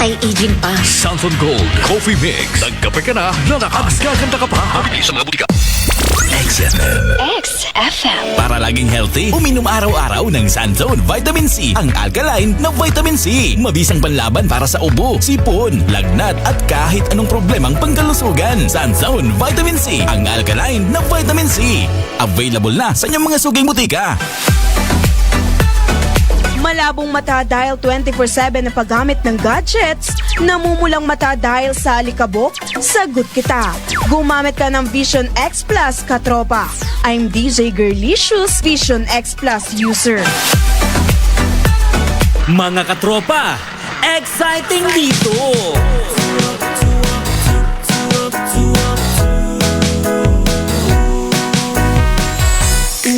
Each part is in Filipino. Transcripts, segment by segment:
Anti-aging pa. Santon Gold Coffee Mix. Nagkape ka na, lalakas gaganda ka pa. Mabili sa mga butika. XFM. XFM. Para laging healthy, uminom araw-araw ng Santon Vitamin C. Ang alkaline na vitamin C. Mabisang panlaban para sa ubo, sipon, lagnat at kahit anong problemang pangkalusugan. Santon Vitamin C. Ang alkaline na vitamin C. Available na sa inyong mga suging butika. Malabong mata dahil 24/7 na paggamit ng gadgets, namumulang mata dahil sa alikabok, sagot kita. Gumamit ka ng Vision X Plus, katropa. I'm DJ Girlicious, Vision X Plus user. Mga katropa, exciting dito!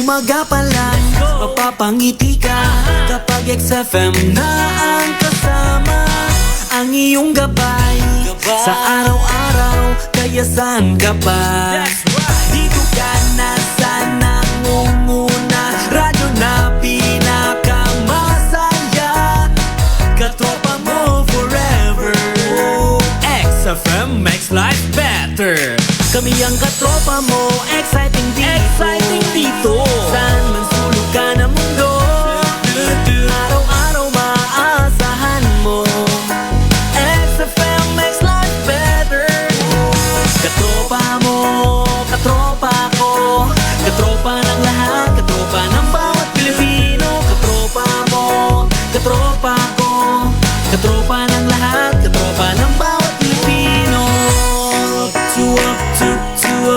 Umaga pa lang, mapapangiti ka kapag XFM na ang kasama. Ang iyong gabay sa araw-araw, kaya saan ka pa? Dito ka na sa nangunguna, radyo na pinakamasaya. Katropa mo forever. XFM makes life better. Kami ang katropa mo, exciting dito. Exciting dito. Saan man sulok ka ng mundo, araw-araw maaasahan mo. XFM makes life better. Katropa mo, katropa ko, katropa ng lahat, katropa ng bawat Pilipino. Katropa mo, katropa ko, katropa ng lahat, katropa ng bawat Pilipino.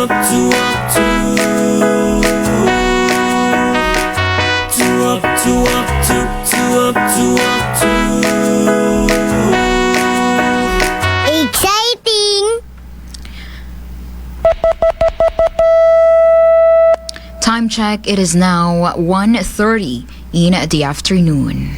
Up to Exciting! Time check, it is now 1:30 in the afternoon.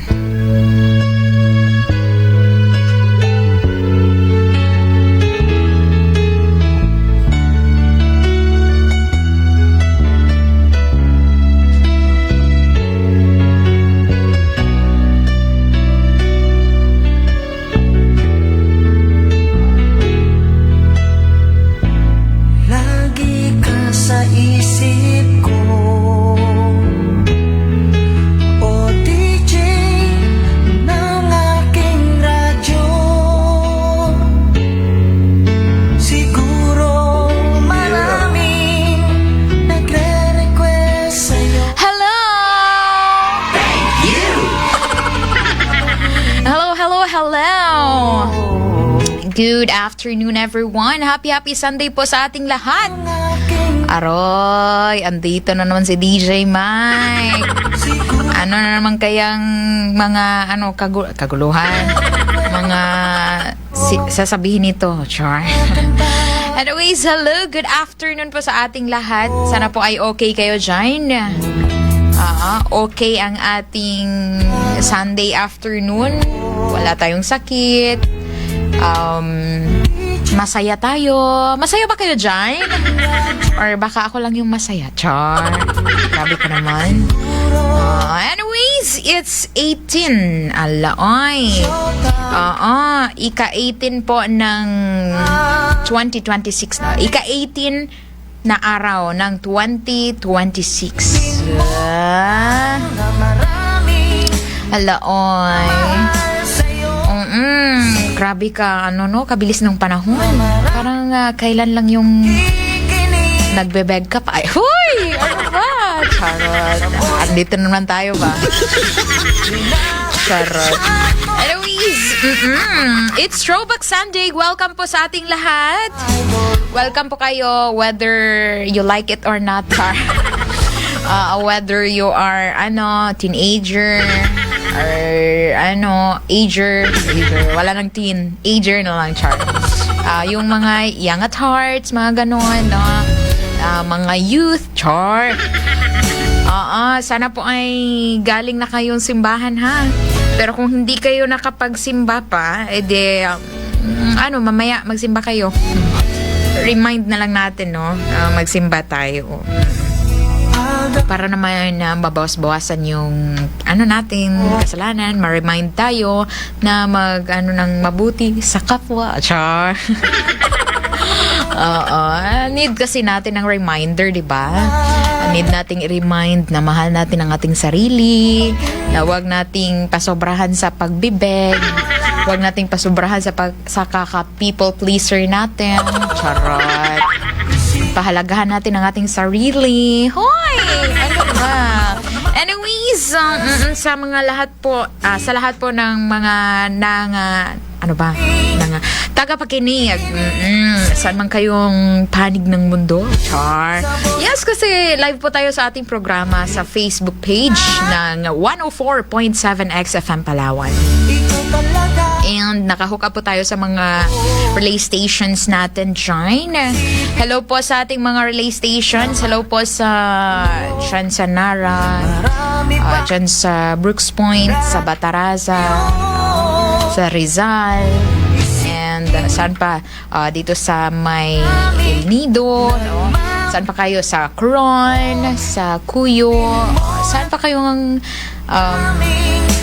lagi ka sa isip ko. O DJ ng aking radyo, siguro maraming nagre-request sa'yo. Hello! Hello! Good afternoon, everyone. Happy Sunday po sa ating lahat. Aroy, andito na naman si DJ Mike. Ano na naman kayang mga kaguluhan? Mga sasabihin nito, char. Anyways, hello, good afternoon po sa ating lahat. Sana po ay okay kayo dyan. Okay ang ating Sunday afternoon. Wala tayong sakit. Masaya tayo. Masaya ba kayo dyan? Or baka ako lang yung masaya? Char. Grabe ka naman. Anyways, it's 18. Alaoy. Ika-18 po ng 2026 na. Ika-18 na araw ng 2026. Alaoy. Grabe ka, kabilis ng panahon. Parang kailan lang yung nagbebeg ka pa. Ay, huy! Ano ba? Charot. Andito naman tayo ba? Charot. Anyways, it's Throwback Sunday. Welcome po sa ating lahat. Welcome po kayo whether you like it or not. Whether you are, teenager, or ager, wala nang teen, ager na lang, char. Yung mga young at hearts, mga ganon, mga youth, char. Sana po ay galing na kayong simbahan, ha. Pero kung hindi kayo nakapagsimba pa, edi, mamaya magsimba kayo. Remind na lang natin, magsimba tayo. para naman mabawas-bawasan yung nating kasalanan, ma-remind tayo na ng mabuti sa kapwa. Char. Need kasi natin ng reminder, di ba? Need nating i-remind na mahal natin ang ating sarili, na huwag nating pasobrahan sa pagbibeg, huwag nating pasobrahan sa kaka-people pleaser natin. Charot. Pahalagahan natin ang ating sarili. Hoy! Ano ba? Anyways, sa mga lahat po, sa lahat po ng mga tagapakinig, saan man kayong panig ng mundo, char. Yes, kasi live po tayo sa ating programa sa Facebook page ng 104.7 XFM Palawan. And nakahook up po tayo sa mga relay stations natin dyan. Hello po sa ating mga relay stations. Hello po dyan sa Nara, dyan sa Brooks Point, sa Bataraza, sa Rizal, and saan pa? Dito sa may El Nido, no? Saan pa kayo? Sa Coron, sa Cuyo. Saan pa kayong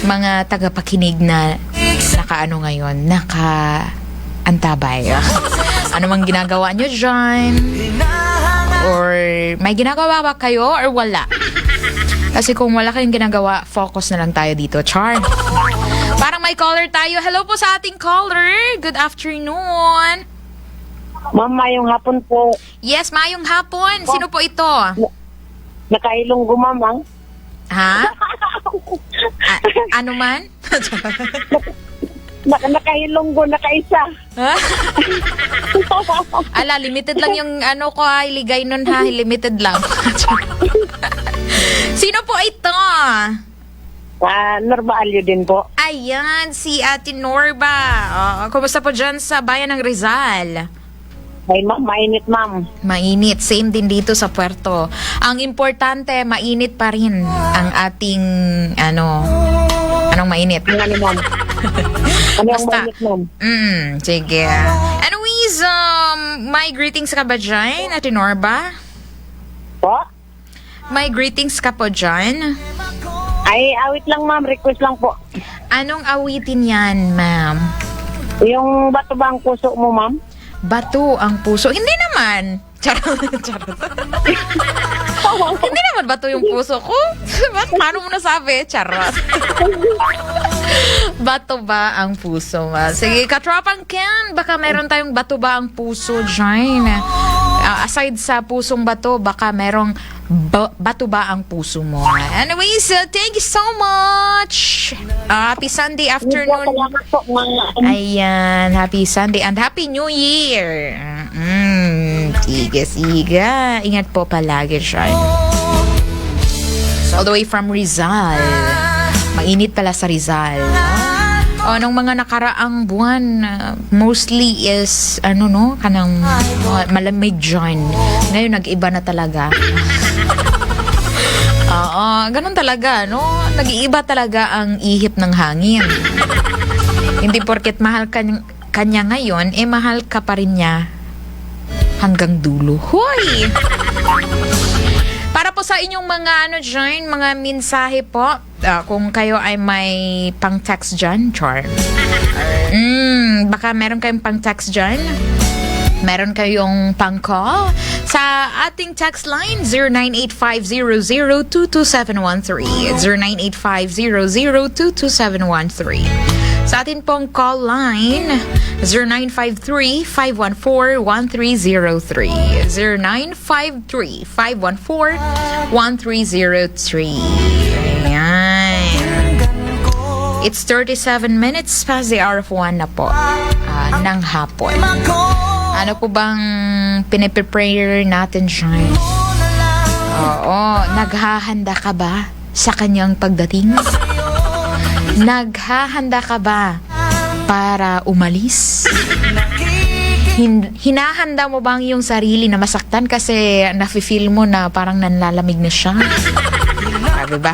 mga tagapakinig na ngayon, naka-antabay? Ano mang ginagawa nyo dyan? Or may ginagawa ba kayo or wala? Kasi kung wala kayong ginagawa, focus na lang tayo dito, char. Parang may caller tayo. Hello po sa ating caller. Good afternoon. Ma'am, mayong hapon po. Yes, mayong hapon. Sino po ito? Nakailonggo, ma'am. Ha? Ano man? Nakailonggo, nakaisa. Ala, limited lang yung ko iligay nun ha. Limited lang. Sino po ito? Norba Alyo din po. Ayan, si Ate Norba. Kumusta po dyan sa bayan ng Rizal? Ay, mainit, ma'am. Mainit. Same din dito sa Puerto. Ang importante, mainit pa rin ang ating, anong mainit? Ano, ma'am? Ano ang Basta, mainit, ma'am? Sige. Anyways, may greetings ka ba dyan, Ate Norba? Po? May greetings ka po dyan? Ay, awit lang, ma'am. Request lang po. Anong awitin yan, ma'am? Yung bato ba ang puso mo, ma'am? Bato ang puso. Hindi naman. Charot. Hindi naman bato yung puso ko. Paano mo nasabi? Charot. Bato ba ang puso, ma? Sige, katropang Ken, baka meron tayong bato ba ang puso dyan. Aside sa pusong bato, baka merong bato ba ang puso mo. Anyways, thank you so much. Happy Sunday afternoon. Salamat po, ma'am. Ayan, happy Sunday and happy New Year. Sige. Ingat po palagi siya. All the way from Rizal. Mainit pala sa Rizal. Nung mga nakaraang buwan, mostly is, kanang malamig dyan. Ngayon, nag-iba na talaga. Ganun talaga, no? Nag-iiba talaga ang ihip ng hangin. Hindi porket mahal kanya ngayon, mahal ka pa rin niya hanggang dulo. Hoy! Para po sa inyong mga dyan, mga mensahe po, kung kayo ay may pang-text dyan, char. Baka meron kayong pang-text dyan. Meron kayong pang-call sa ating text line 098500227713 098500227713. Sa atin pong call line 0953-514-1303 0953-514-1303. Ayan. It's 37 minutes past the hour of 1 na po ng hapon. Ano po bang piniprepare natin dyan? Naghahanda ka ba sa kanyang pagdating? Naghahanda ka ba para umalis? Hinahanda mo bang yung sarili na masaktan kasi nafe-feel mo na parang nanlalamig na siya? Sabi ba?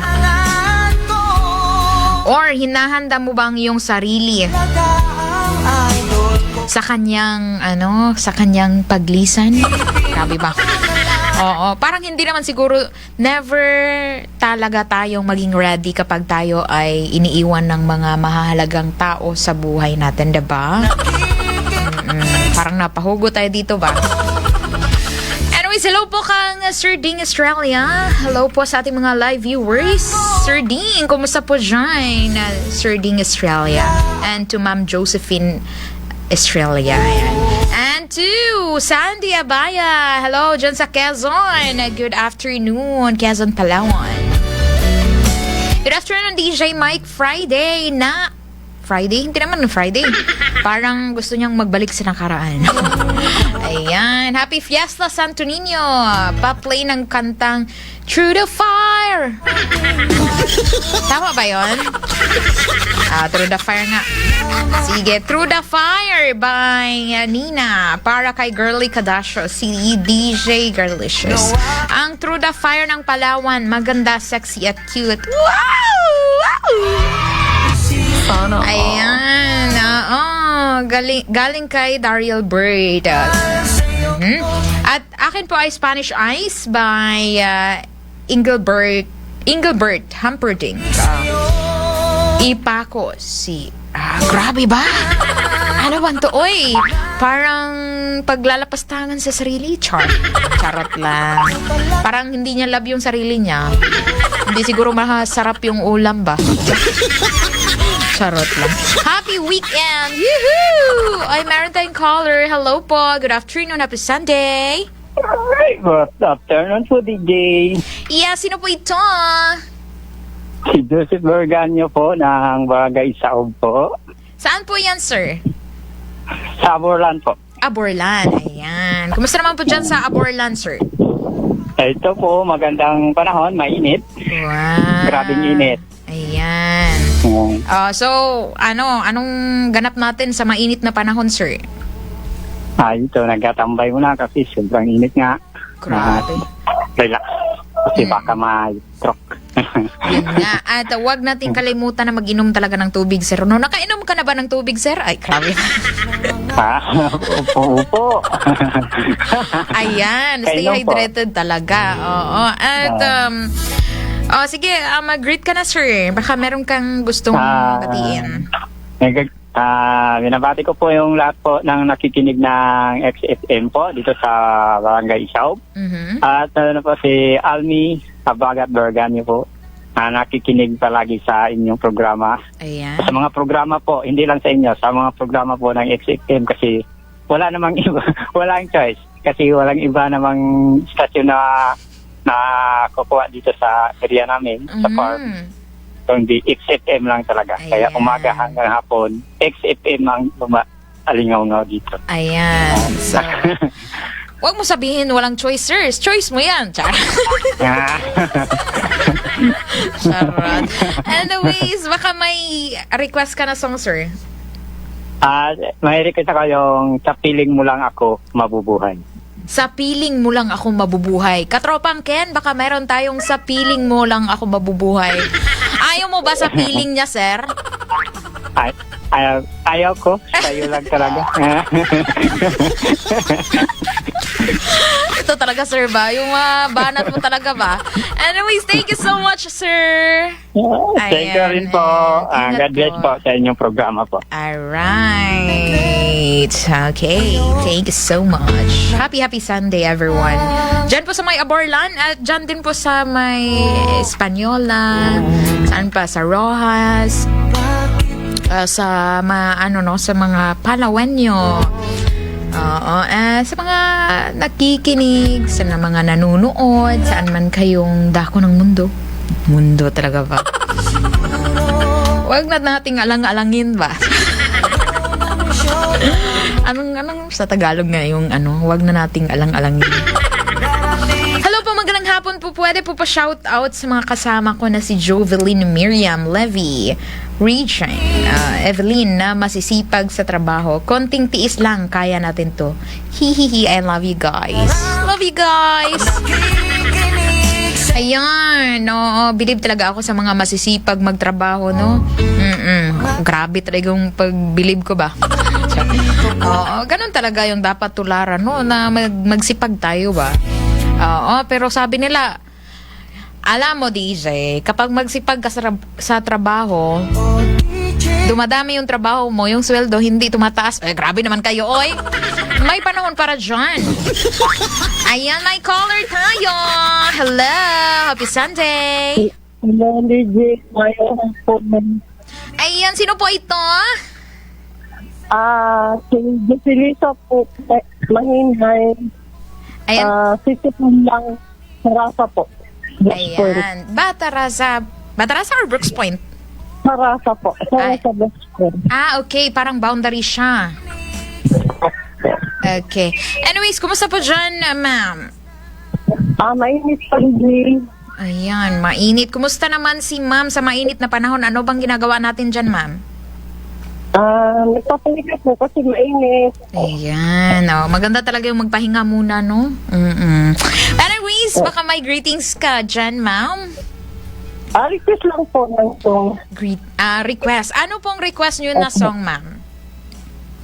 Or hinahanda mo bang yung sarili sa kanyang paglisan? Grabe ba? Oo, parang hindi naman siguro, never talaga tayong maging ready kapag tayo ay iniiwan ng mga mahahalagang tao sa buhay natin, diba? Parang napahugo tayo dito ba? Anyways, hello po kang Sir Ding Australia. Hello po sa ating mga live viewers. Sir Ding, kumusta po dyan? Sir Ding Australia. And to Ma'am Josephine Australia. Ayan. And to Sandy Abaya. Hello dyan sa Quezon. Good afternoon, Quezon, Palawan. Good afternoon, DJ Mike. Friday? Hindi naman Friday. Parang gusto niyang magbalik sa nakaraan. Ayan. Happy Fiesta Santo Niño. Pa-play ng kantang Through the Fire. Tama ba yun? Through the Fire nga. Sige, Through the Fire by Nina. Para kay Girly Kadasho, si DJ Girlicious. Ang Through the Fire ng Palawan, maganda, sexy at cute. Wow! Ayan. Galing kay Daryl Bird. At akin po ay Spanish Ice by Engelbert Humperdinck. Ipako si... grabe ba? Ano ba ito? Oy, parang paglalapastangan sa sarili. Charot lang. Parang hindi niya love yung sarili niya. Hindi siguro masarap yung ulam ba? Charot lang. Happy weekend! Yoo-hoo! Ay, meron tayong caller. Hello po. Good afternoon. Happy Sunday. Good afternoon po, DJ. Yeah, sino po ito? Si Joseph Berganyo po ng Barangay Saob po. Saan po yan, sir? Sa Aborlan po. Aborlan. Ayan. Kumusta naman po dyan sa Aborlan, sir? Ito po, magandang panahon, mainit. Wow. Grabing init. Ayan. So, anong ganap natin sa mainit na panahon, sir? Ito, nagtatambay muna kasi sobrang init nga. Grabe. Relax. Kasi baka ma-stroke. Yun nga. At huwag nating kalimutan na mag-inom talaga ng tubig, sir. No, nakainom ka na ba ng tubig, sir? Ay, grabe. Upo. Ayan. Stay hydrated talaga. Oo. At, sige, mag-greet ka na, sir. Baka meron kang gustong batiin. Binabati ko po yung lahat po ng nakikinig ng XFM po dito sa Barangay Isaub. At po si Almi Abagat Berganyo po nakikinig palagi sa inyong programa. Ayan. Sa mga programa po, hindi lang sa inyo, sa mga programa po ng XFM kasi wala namang iba, walang choice. Kasi walang iba namang stasyon na kukuha dito sa area namin, sa farm. Hindi, XFM lang talaga. Ayan. Kaya umaga hanggang hapon, XFM ang alingaw-ngaw dito. Ayan. So, huwag mo sabihin walang choice, sir. Choice mo yan. Charot. Anyways, baka may request ka na song, sir. May request ako yung Sa Piling Mo Lang Ako Mabubuhay. Sa piling mo lang ako mabubuhay. Katropang Ken, baka meron tayong Sa Piling Mo Lang Ako Mabubuhay. Ayaw mo ba sa piling niya, sir? Ayaw ko. Sa'yo lang talaga. Ito talaga, sir, ba? Yung banat mo talaga ba? Anyways, thank you so much, sir. Thank you rin po. God bless po sa inyong programa po. Alright. Okay. Thank you so much. Happy Sunday, everyone. Dyan po sa may Aborlan at dyan din po sa may Española. Saan pa? Sa Rojas. Sa mga Palawenyo. Sa mga nakikinig, sa mga nanonood, saan man kayong dako ng mundo. Mundo talaga ba? Huwag na nating alang-alangin ba? Anong sa Tagalog nga yung huwag na nating alang-alangin. Hello po, magandang hapon po. Pwede po pa shout out sa mga kasama ko na si Jovelyn, Miriam, Levy, Regine, Evelyn na masisipag sa trabaho. Konting tiis lang, kaya natin to. Hihihi, I love you guys. Love you guys. Ayan, no, believe talaga ako sa mga masisipag magtrabaho, no? Grabe talaga yung pag-believe ko ba? Ganun talaga yung dapat tularan, no? Na magsipag tayo ba? Oo, pero sabi nila, alam mo, DJ, kapag magsipag ka sa trabaho, dumadami yung trabaho mo, yung sweldo hindi tumataas. Grabe naman kayo, oy. May panahon para dyan. Ayan, may caller tayo. Hello, happy Sunday. Hello, DJ. Ayan, sino po ito? Si Joselisa po, mahinhay. Ayan. Sisipon lang, sarasa po. Ayan. Batarasa or Brooks Point? Sarasa po. Sarasa best friend. Okay. Parang boundary siya. Okay. Anyways, kumusta po dyan, ma'am? Mainit pa rin. Ayan, mainit. Kumusta naman si ma'am sa mainit na panahon? Ano bang ginagawa natin dyan, ma'am? Nagpapahinga po kasi mainit. Ayan. Maganda talaga yung magpahinga muna, no? Anyways, baka may greetings ka dyan, ma'am? Request lang po ng song. Request. Ano pong request nyo na song, ma'am?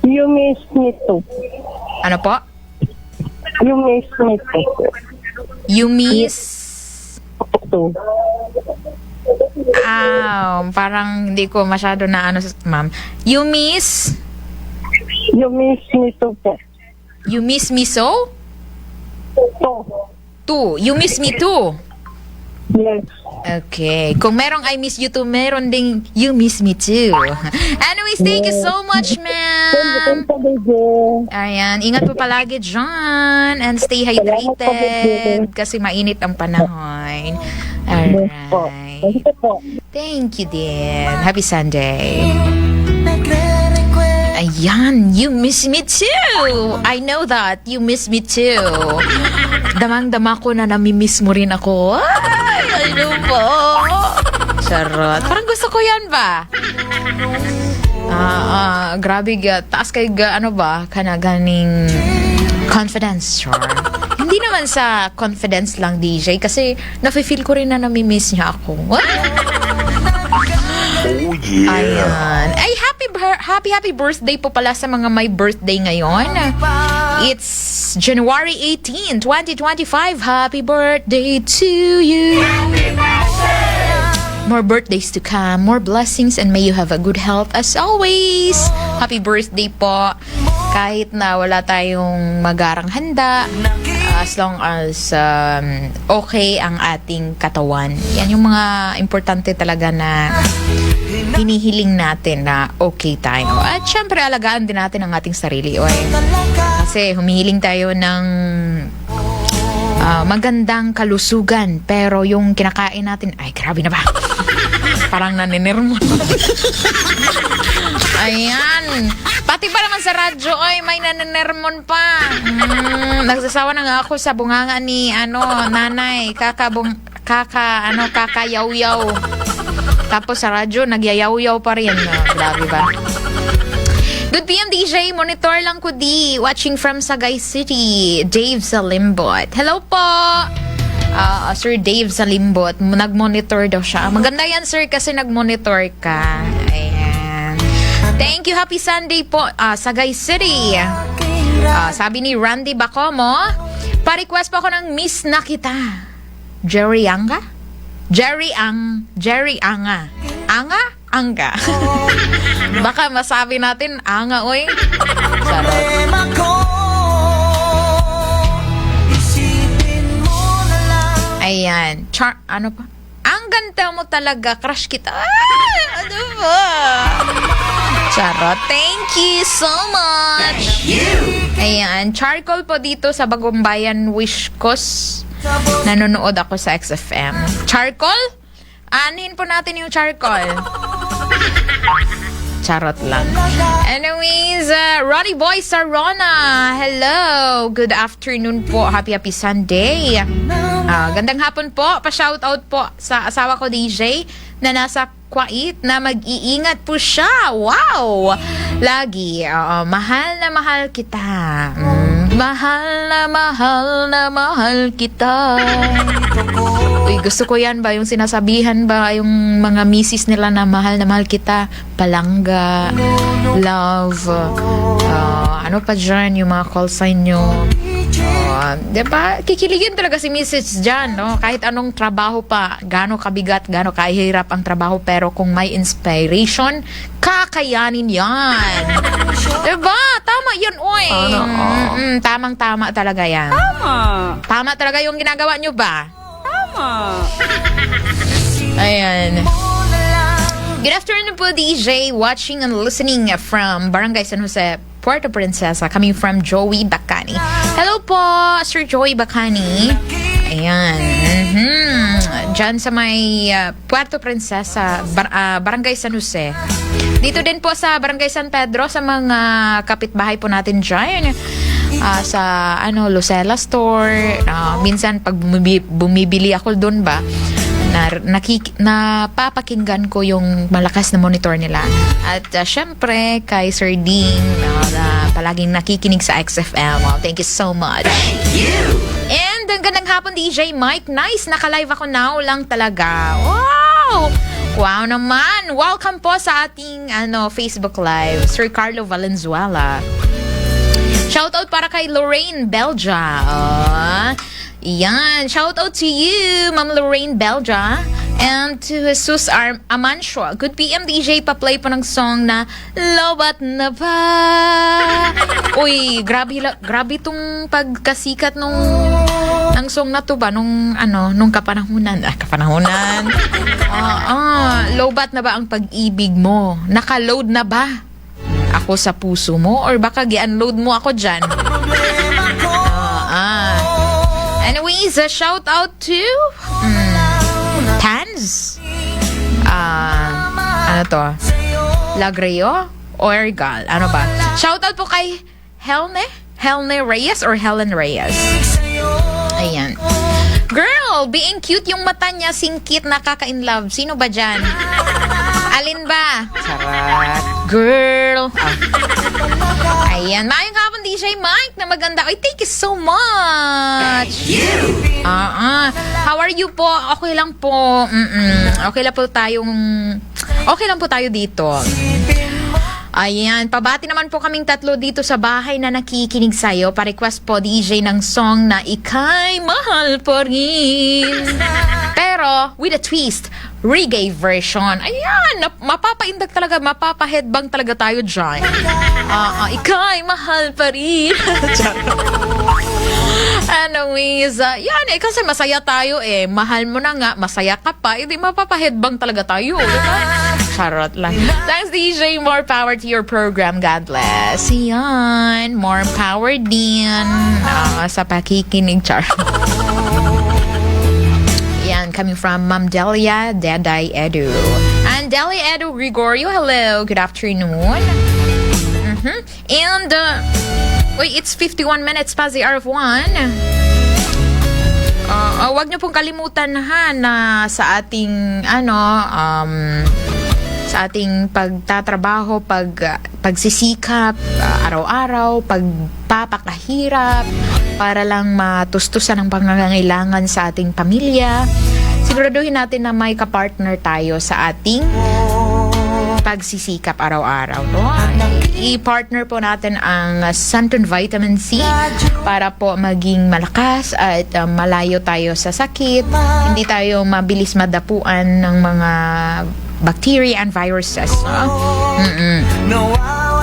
You Miss Me Too. Ano po? You Miss Me Too. You miss... Too. Parang hindi ko masyado na ma'am. You miss You Miss Me Too po. You miss me so? Too. You miss me too. Yes. Okay. Kung merong I miss you too, meron ding you miss me too. Anyways, thank you so much, ma'am. Ayan. Ingat po palagi dyan. And stay hydrated. Kasi mainit ang panahon. Alright. Thank you din. Happy Sunday. Ayan. You miss me too. I know that. You miss me too. Damang-dama ko na namimiss mo rin ako. Ay, ano po? Charot. Parang gusto ko yan ba? Grabe ga. Taas kay ga, ano ba? Kanaganing confidence, char. Hindi naman sa confidence lang, DJ. Kasi nafe-feel ko rin na namimiss niya ako. Oh yeah. Ayan. Ay, happy birthday po pala sa mga may birthday ngayon. It's January 18, 2025. Happy birthday to you. More birthdays to come, more blessings, and may you have a good health as always. Happy birthday po. Kahit na wala tayong magarang handa, as long as okay ang ating katawan. Yan yung mga importante talaga na hinihiling natin na okay tayo. At syempre, alagaan din natin ang ating sarili. Kasi humihiling tayo ng magandang kalusugan. Pero yung kinakain natin, ay grabe na ba? Parang naninirmon. Ayan. Pati pa naman sa radyo, ay may naninirmon pa. Nagsasawa na nga ako sa bunganga ni nanay. Kakayaw-yaw. Tapos sa radyo, nagyayaw-yaw pa rin. Grabe ba? Good PM, DJ. Monitor lang ko di. Watching from Sagay City. Dave Salimbot. Hello po. Sir Dave Salimbot. Nag-monitor daw siya. Maganda yan, sir, kasi nag-monitor ka. Ayan. Thank you. Happy Sunday po. Sagay City. Sabi ni Randy Bacomo, pa-request po ako ng Miss na Kita. Jerry Anga? Jerry Anga. Anga? Baka masabi natin, anga, oy. Sarot. Ayan. Ano pa? Ang ganda mo talaga. Crush kita. Ano ba? Charot. Thank you so much. Ayan. Charcoal po dito sa Bagong Bayan Wishkos. Nanonood ako sa XFM. Charcoal? Anin po natin yung charcoal. Charot lang. Anyways, Ronnie Boy Sarona. Hello. Good afternoon po. Happy Sunday. Gandang hapon po. Pa-shoutout po sa asawa ko, DJ, na nasa Kuwait, na mag-iingat po siya. Wow! Lagi. Mahal na mahal kita. Mahal na mahal kita. Uy, gusto ko yan ba? Yung sinasabihan ba? Yung mga misis nila na mahal kita. Palangga. Love. Ano pa dyan? Yung mga call sign nyo. Diba? Kikiligin talaga si Mrs. Jan, no? Kahit anong trabaho pa, gaano kabigat, gaano kahirap ang trabaho, pero kung may inspiration, kakayanin yan. Diba? Tama yun, oy. Tamang-tama talaga yan. Tama talaga yung ginagawa nyo ba? Ayan. Good afternoon po, DJ. Watching and listening from Barangay San Jose, Puerto Princesa, coming from Joey Bacani. Hello po, Sir Joey Bacani. Ayan. Diyan sa may Puerto Princesa, Barangay San Jose. Dito din po sa Barangay San Pedro, sa mga kapitbahay po natin dyan. Sa Lucela Store. Minsan pag bumibili ako doon ba, napapakinggan ko yung malakas na monitor nila. At syempre kay Sir Ding na palaging nakikinig sa XFM. Well, thank you so much. And ang gandang hapon, DJ Mike. Nice, naka-live ako now lang talaga. Wow naman. Welcome po sa ating Facebook Live, Sir Carlo Valenzuela. Shoutout para kay Lorraine Belja. Yan. Shoutout to you, Ma'am Lorraine Belja. And to Jesus Amancio. Good PM, DJ. Pa-play po ng song na Lobat na ba? Uy, grabe itong pagkasikat ng song na to ba? Nung kapanahunan. Lobat na ba ang pag-ibig mo? Naka-load na ba ako sa puso mo? Or baka gi-unload mo ako dyan? Anyways, a shout out to Tans. Lagreyo o Ergal? Ano ba? Shout out po kay Helne Reyes or Helen Reyes. Ayan. Girl, being cute yung mata niya, singkit, nakaka-inlove. Sino ba dyan? Alin ba? Charot. Girl. Ayan. Maayong hapon, DJ Mike, na maganda. Ay, thank you so much. How are you po? Okay lang po. Okay lang po tayo dito. Ayan, pabati naman po kaming tatlo dito sa bahay na nakikinig sa'yo. Pa-request po, DJ, ng song na Ika'y Mahal Pa Rin. Pero, with a twist, reggae version. Ayan, mapapaindag talaga, mapapa-headbang talaga tayo dyan. Ika'y mahal pa rin. Anyways, yan kasi masaya tayo Mahal mo na nga, masaya ka pa, hindi mapapa-headbang talaga tayo. Diba? Charot lang. Thanks, DJ. More power to your program. God bless. Yan, more power din sa pakikinig. Charot. Yan, coming from Ma'am Delia Deday Edu. And Delia Edu Gregorio, hello, good afternoon. And, it's 51 minutes past the hour of 1. Huwag niyo pong kalimutan na sa ating, sa ating pagtatrabaho, pagsisikap, araw-araw, pagpapakahirap, para lang matustusan ang pangangailangan sa ating pamilya. Siguraduhin natin na may kapartner tayo sa ating pagsisikap araw-araw. No? I-partner po natin ang Santon Vitamin C para po maging malakas at malayo tayo sa sakit. Hindi tayo mabilis madapuan ng mga bacteria and viruses. No?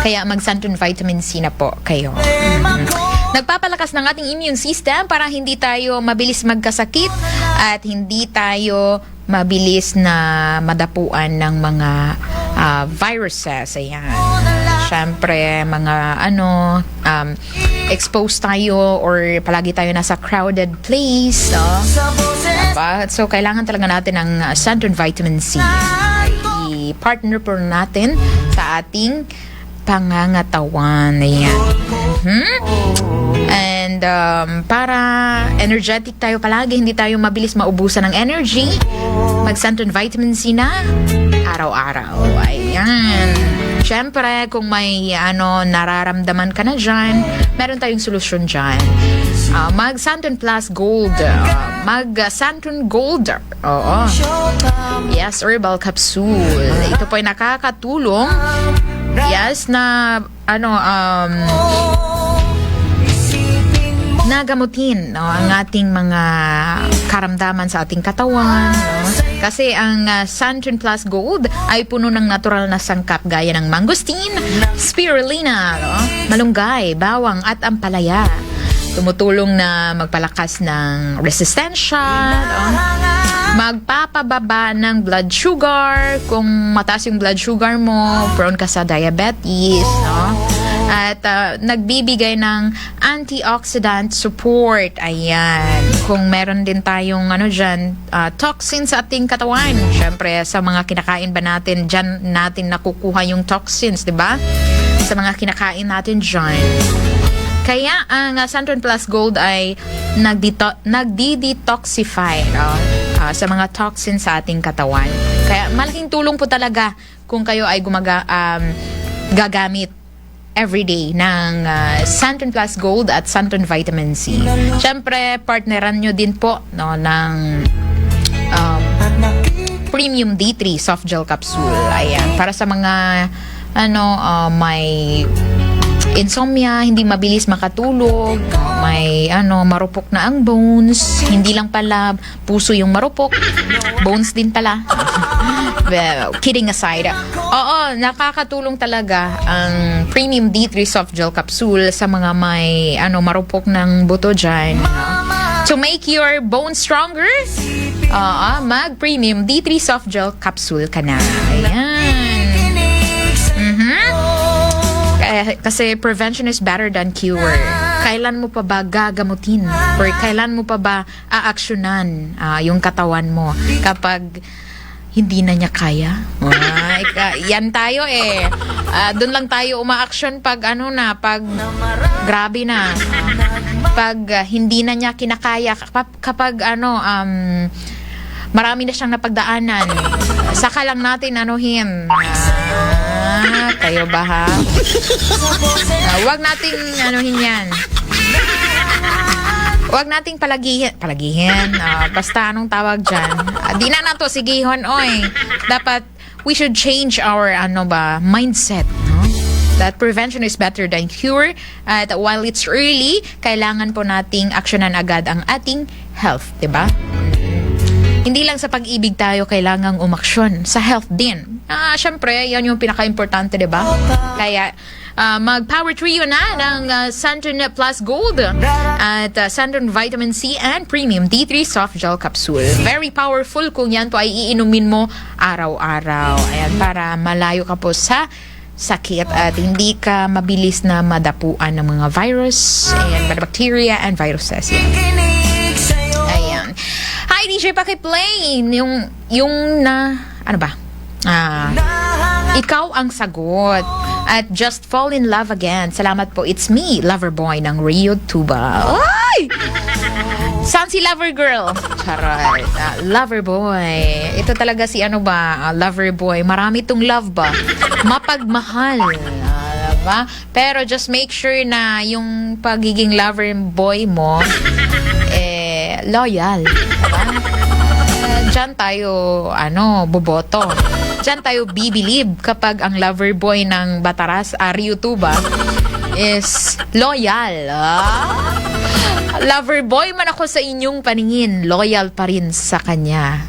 Kaya mag-Santon Vitamin C na po kayo. Nagpapalakas ng ating immune system para hindi tayo mabilis magkasakit at hindi tayo mabilis na madapuan ng mga viruses. Ayan. Siyempre, mga exposed tayo or palagi tayo nasa crowded place. So, kailangan talaga natin ng Santon Vitamin C. I-partner po natin sa ating pangangatawan. Ayan. And para energetic tayo palagi, hindi tayo mabilis maubusan ng energy, mag-Santon Vitamin C na araw-araw. Ayan. Siyempre, kung may nararamdaman ka na dyan, meron tayong solusyon dyan. Mag-Santon Plus Gold. Mag-Santon Gold. Oo. Yes, herbal capsule. Ito po ay nakakatulong. Yes, na nagamutin ang ating mga karamdaman sa ating katawan. Kasi ang Santon Plus Gold ay puno ng natural na sangkap gaya ng mangosteen, spirulina, malunggay, bawang at ampalaya. Tumutulong na magpalakas ng resistensya, magpapababa ng blood sugar. Kung mataas yung blood sugar mo, prone ka sa diabetes, at nagbibigay ng antioxidant support. Ayan. Kung meron din tayong toxins sa ating katawan, syempre sa mga kinakain ba natin, dyan natin nakukuha yung toxins, di ba? Sa mga kinakain natin dyan. Kaya ang Santon Plus Gold ay nagdi-detoxify sa mga toxins sa ating katawan. Kaya malaking tulong po talaga kung kayo ay gagamit everyday ng Santon Plus Gold at Santon Vitamin C. Siyempre, partneran nyo din po ng Premium D3 Soft Gel Capsule. Ayan, para sa mga may insomnia, hindi mabilis makatulog, may marupok na ang bones, hindi lang pala puso yung marupok, bones din pala. Well, kidding aside, nakakatulong talaga ang Premium D3 Soft Gel Capsule sa mga may marupok ng buto dyan. To make your bones stronger, mag Premium D3 Soft Gel Capsule ka na. Ayan. Kasi prevention is better than cure. Kailan mo pa ba gagamutin? Or kailan mo pa ba aaksyonan yung katawan mo kapag hindi na niya kaya? Yan tayo doon lang tayo umaaksyon pag pag grabe na. Pag hindi na niya kinakaya, kapag marami na siyang napagdaanan, saka lang natin kayo ba ha? Wag nating yan. Wag nating palagihin. Basta anong tawag dyan. Di na nato, sigihon, oy. Dapat, we should change our, mindset, no? That prevention is better than cure. At while it's early, kailangan po nating aksyonan agad ang ating health, diba? Hindi lang sa pag-ibig tayo kailangang umaksyon, sa health din. Syempre, yan yung pinaka-importante, diba? Kaya, mag-power trio na ng Santon Plus Gold at Santon Vitamin C and Premium D3 Soft Gel Capsule. Very powerful kung yan po ay iinumin mo araw-araw. Ayan, para malayo ka po sa sakit at hindi ka mabilis na madapuan ng mga virus and bacteria and viruses. Ayan. Hi, DJ, pakiplay yung ikaw ang sagot at Just Fall in Love Again. Salamat po. It's me, Loverboy ng Rio Tuba. Ay! Saan si Lovergirl? Charot. Loverboy. Ito talaga si Loverboy. Marami tong love ba? Mapagmahal. Diba? Pero just make sure na yung pagiging Loverboy mo loyal. Diba? Diyan tayo, boboto. Diyan tayo bibilib kapag ang lover boy ng Bataras, Rio Tuba, is loyal. Lover boy man ako sa inyong paningin, loyal pa rin sa kanya.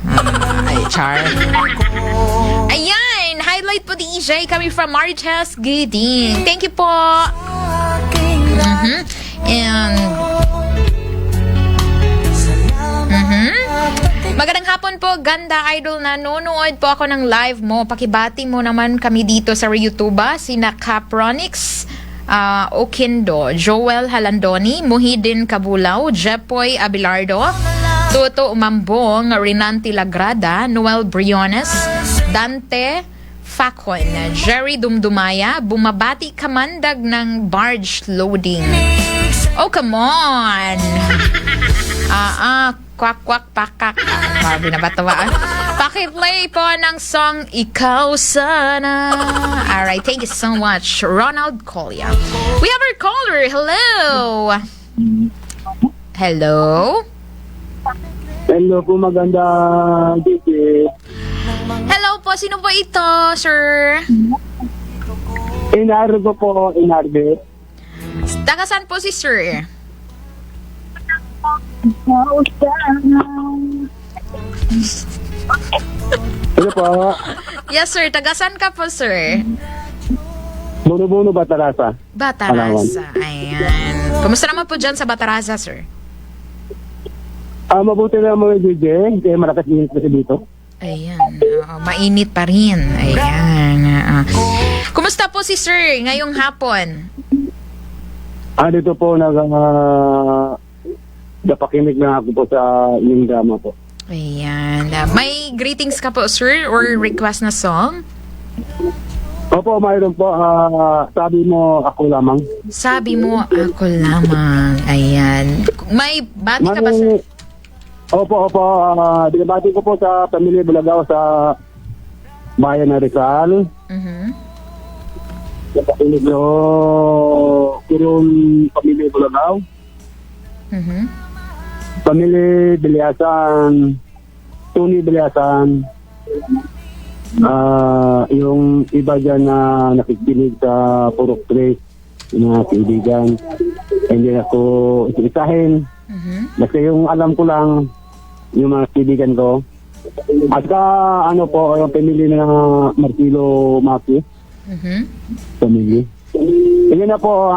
Ay, char. Ayan, highlight po DJ kami from Marites Gooding. Thank you po. And magandang hapon po, ganda idol, nanonood po ako ng live mo. Pakibati mo naman kami dito sa Rio Tuba, sina Capronix Okindo, Joel Halandoni, Muhidin Cabulao, Jepoy Abelardo, Toto Umambong, Rinanti Lagrada, Noel Briones, Dante Facon, Jerry Dumdumaya, bumabati kamandag ng barge loading. Oh, come on! Kwak-kwak pakak. Binabatuwaan. Pakiplay po ng song Ikaw Sana. Alright, thank you so much, Ronald Collier. We have our caller. Hello. Hello. Hello po, maganda DJ. Hello po, sino po ito, sir? Inargo po, Inargo. Taga saan po si sir? Ano po? Yes, sir. Tagasan ka po, sir? Buno-buno ba Tarasa? Bataraza. Ayan. Kumusta naman po dyan sa Bataraza, sir? Mabuti na mga DJ. Kaya malakas din kasi dito. Ayan. Mainit pa rin. Ayan. Kumusta po si sir ngayong hapon? Dito po napakinig na ako po sa inyong drama po. Ayan. May greetings ka po, sir? Or request na song? Opo, mayroon po. Sabi mo ako lamang. Sabi mo, ako lamang. Ayan. May bati ka ba, sir? Opo. Binabati ko po sa pamilya Bulagaw sa bayan ng Rizal. Napakinig ko kurong pamilya Bulagaw. Pamilya Biliasan, Tony Biliasan, yung iba dyan na nakikinig sa Purok 3 na kaibigan. Hindi ako isahin. Kasi yung alam ko lang, yung mga kaibigan ko. At yung pamilya na Marcelo Maki. Pamilya. Yun na po,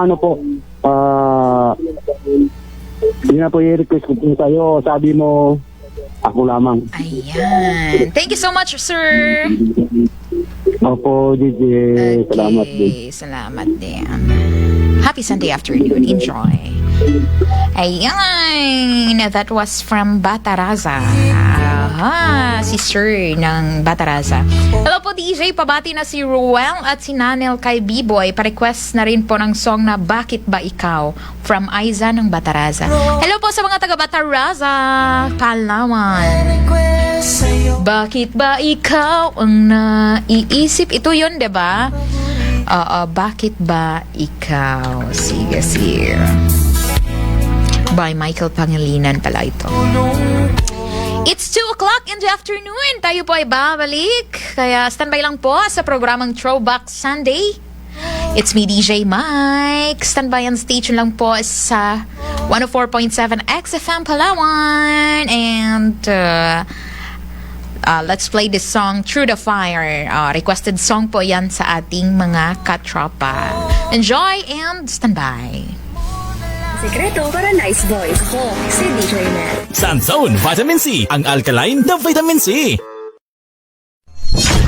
yun na po i-request ko po sa'yo. Sabi mo, ako lamang. Ayan. Thank you so much, sir. Opo, DJ. Salamat din. Salamat din. Happy Sunday afternoon. Enjoy. Ayan. That was from Bataraza. Si Sir ng Bataraza. Hello po, DJ. Pabati na si Ruel at si Nanel kay B-Boy. Pa-request na rin po ng song na Bakit Ba Ikaw from Aiza ng Bataraza. Hello po sa mga taga Bataraza. Palawan. Bakit ba ikaw ang naiisip? Ito yun, diba? Bakit ba ikaw? Sige. By Michael Pangilinan pala ito. It's 2 o'clock in the afternoon. Tayo po ay babalik. Kaya standby lang po sa programang Throwback Sunday. It's me, DJ Mike. Standby on station lang po sa 104.7 XFM Palawan. And let's play this song, Through the Fire. Requested song po yan sa ating mga katropa. Enjoy and standby. Sekreto para nice voice. Ako, si DJ Mel. Sunzone Vitamin C, ang alkaline na vitamin C.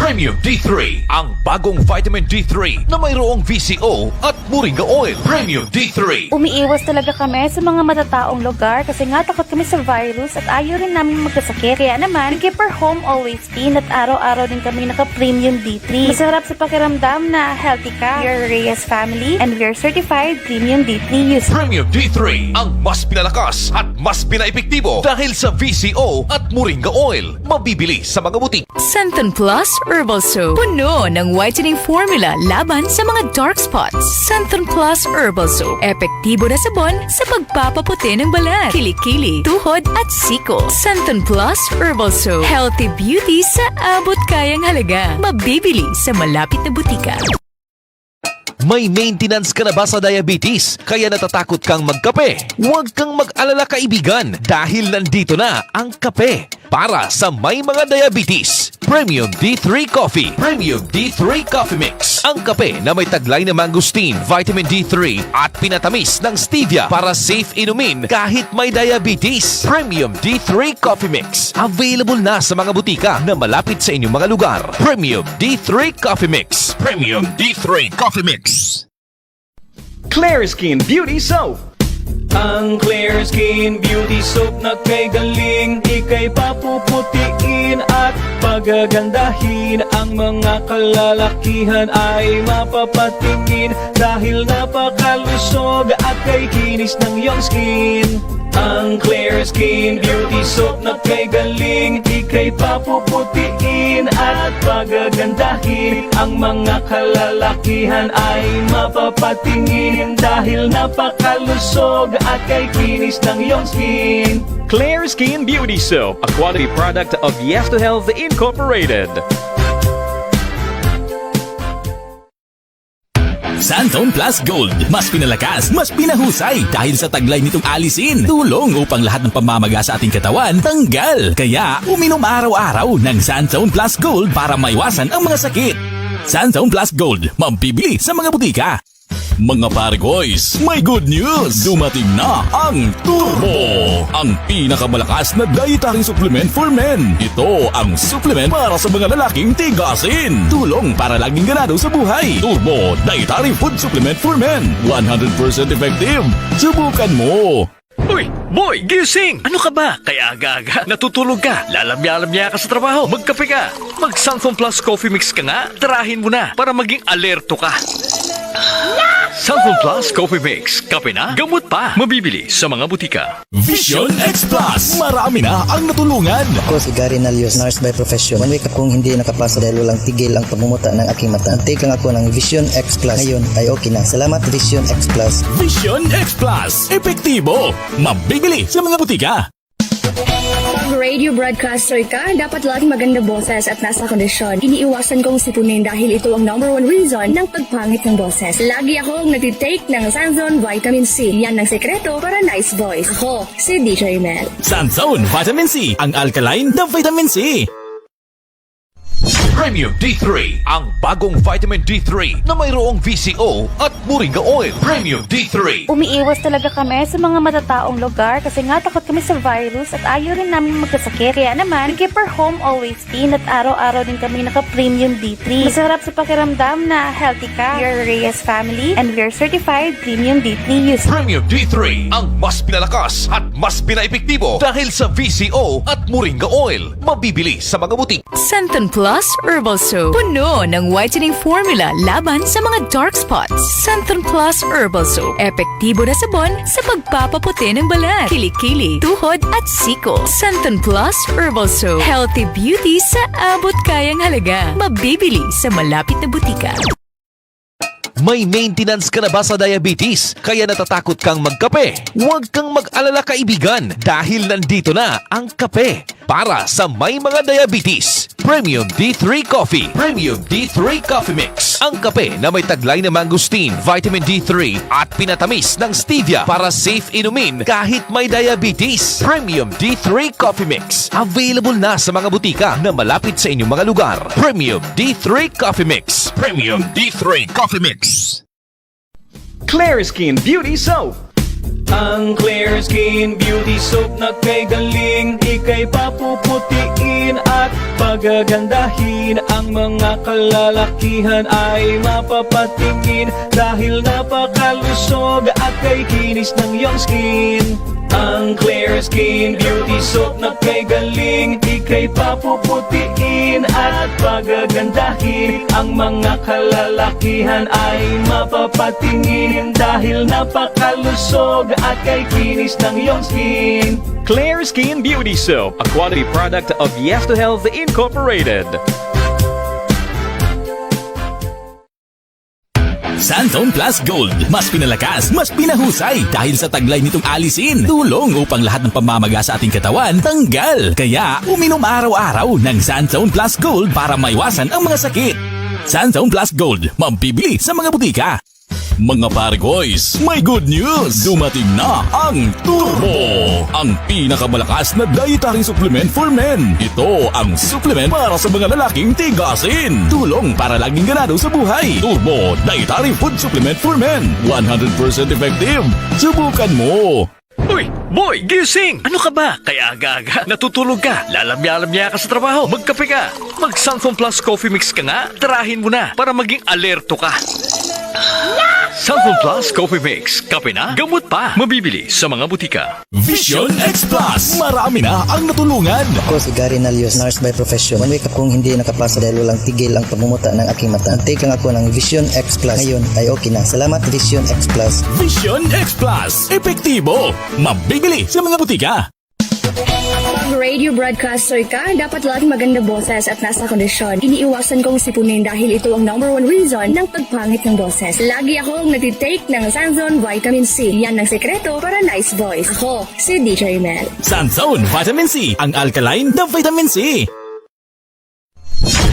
Premium D3, ang bagong vitamin D3 na mayroong VCO at Moringa Oil. Premium D3. Umiiwas talaga kami sa mga matataong lugar kasi nga takot kami sa virus at ayaw rin namin magkasakit. Kaya naman, keep our home always clean at araw-araw din kami naka-Premium D3. Masarap sa pakiramdam na healthy ka. We are Reyes family and we are certified Premium D3 users. Premium D3, ang mas pinalakas at mas pinaepektibo dahil sa VCO at Moringa Oil. Mabibili sa mga butik. Santon Plus Herbal Soap. Puno ng whitening formula laban sa mga dark spots. Santon Plus Herbal Soap. Epektibo na sabon sa pagpapaputi ng balat, kilikili, tuhod at siko. Santon Plus Herbal Soap. Healthy beauty sa abot kayang halaga. Mabibili sa malapit na butika. May maintenance ka na ba sa diabetes? Kaya natatakot kang magkape? Huwag kang mag-alala kaibigan dahil nandito na ang kape para sa may mga diabetes. Premium D3 Coffee. Premium D3 Coffee Mix. Ang kape na may taglay na mangosteen, vitamin D3 at pinatamis ng stevia para safe inumin kahit may diabetes. Premium D3 Coffee Mix. Available na sa mga butika na malapit sa inyong mga lugar. Premium D3 Coffee Mix. Premium D3 Coffee Mix. Clear Skin Beauty Soap. Ang Clear Skin Beauty Soap na kay galing, ika'y papuputiin at pagagandahin. Ang mga kalalakihan ay mapapatingin dahil napakalusog at kay kinis ng iyong skin. Ang Clear Skin Beauty Soap na kay galing, ika'y papuputiin at pagagandahin. Ang mga kalalakihan ay mapapatingin dahil napakalusog at kay kinis ng iyong skin. Clear Skin Beauty Soap, a quality product of Yes to Health Incorporated. Santon Plus Gold. Mas pinalakas, mas pinahusay dahil sa taglay nitong alisin. Tulong upang lahat ng pamamaga sa ating katawan tanggal. Kaya uminom araw-araw ng Santon Plus Gold para maiwasan ang mga sakit. Santon Plus Gold, mabibili sa mga butika. Mga pare boys, may good news! Dumating na ang Turbo! Ang pinakamalakas na dietary supplement for men. Ito ang supplement para sa mga lalaking tigasin. Tulong para laging ganado sa buhay. Turbo Dietary Food Supplement for Men. 100% effective. Subukan mo! Uy, boy, gising! Ano ka ba? Kaya aga-aga, natutulog ka. Lalamya-lamya ka sa trabaho. Magkape ka. Mag-Santon Plus Coffee Mix ka nga. Tirahin mo na para maging alerto ka. Santon Plus Coffee Mix. Kape na, gamot pa. Mabibili sa mga butika. Vision X Plus. Marami na ang natulungan. Ako si Gary Nalios, nurse by profession. One week akong hindi nakapasa dahil walang tigil ang pagmumuta ng aking mata. Take lang ako ng Vision X Plus. Ngayon ay okay na. Salamat Vision X Plus. Vision X Plus. Epektibo. Mabibili sa mga butika. Pag radio broadcaster ka, dapat laging maganda boses at nasa kondisyon. Iniiwasan kong sipunin dahil ito ang #1 reason ng pagpangit ng boses. Lagi akong nagtitake ng Sanzone Vitamin C. Yan ang sekreto para nice voice. Ako, si DJ Mel. Sanzone Vitamin C. Ang alkaline na vitamin C. Premium D3, ang bagong vitamin D3 na mayroong VCO at moringa oil. Premium D3. Umiiwas talaga kami sa mga matataong lugar kasi nga takot kami sa virus at ayaw rin namin magkasakit. Kaya naman, keep our home always clean at araw-araw din kami naka-Premium D3. Masarap sa pakiramdam na healthy ka. We are Reyes family and we are certified Premium D3 users. Premium D3, ang mas pinalakas at mas pinaepektibo dahil sa VCO at moringa oil. Mabibili sa mga butik. Santon Plus Herbal Soap. Puno ng whitening formula laban sa mga dark spots. Santon Plus Herbal Soap. Epektibo na sabon sa pagpapaputi ng balat, kilikili, tuhod at siko. Santon Plus Herbal Soap. Healthy beauty sa abot kayang halaga. Mabibili sa malapit na butika. May maintenance ka na ba sa diabetes? Kaya natatakot kang magkape? Huwag kang mag-alala kaibigan dahil nandito na ang kape para sa may mga diabetes. Premium D3 Coffee. Premium D3 Coffee Mix. Ang kape na may taglay na mangosteen, vitamin D3 at pinatamis ng stevia para safe inumin kahit may diabetes. Premium D3 Coffee Mix. Available na sa mga butika na malapit sa inyong mga lugar. Premium D3 Coffee Mix. Premium D3 Coffee Mix. Clear Skin Beauty Soap. Ang Clear Skin Beauty Soap na kay galing, ika'y papuputiin at pagagandahin. Ang mga kalalakihan ay mapapatingin dahil napakalusog at kay kinis ng iyong skin. Ang Clear Skin Beauty Soap na kay galing, ika'y papuputiin at pagagandahin. Ang mga kalalakihan ay mapapatingin dahil napakalusog at kay kinis ng iyong skin. Clear Skin Beauty Soap, a quality product of Yes to Health Incorporated. Santon Plus Gold. Mas pinalakas, mas pinahusay dahil sa taglay nitong alisin. Tulong upang lahat ng pamamaga sa ating katawan tanggal. Kaya uminom araw-araw ng Santon Plus Gold para maiwasan ang mga sakit. Santon Plus Gold, mabibili sa mga butika. Mga pare boys, may good news! Dumating na ang Turbo! Ang pinakamalakas na dietary supplement for men. Ito ang supplement para sa mga lalaking tigasin. Tulong para laging ganado sa buhay. Turbo Dietary Food Supplement for Men. 100% effective. Subukan mo! Uy, boy, gising! Ano ka ba? Kaya aga-aga, natutulog ka. Lalamya-lamya ka sa trabaho. Magkape ka. Mag-Santon Plus Coffee Mix ka nga. Tirahin mo na para maging alerto ka. Santon Plus Coffee Mix. Kape na, gamot pa. Mabibili sa mga butika. Vision X Plus. Marami na ang natulungan. Ako si Gary Nalios, nurse by profession. One week akong hindi nakapasa dahil walang tigil ang pagmumuta ng aking mata. Take lang ako ng Vision X Plus. Ngayon ay okay na. Salamat Vision X Plus. Vision X Plus. Epektibo. Mabibili sa mga butika. Pag radio broadcaster ka, dapat laging maganda boses at nasa kondisyon. Iniiwasan kong sipunin dahil ito ang #1 reason ng pagpangit ng boses. Lagi akong nagtitake ng Sanzone Vitamin C. Yan ang sekreto para nice voice. Ako, si DJ Mel. Sanzone Vitamin C. Ang alkaline na vitamin C.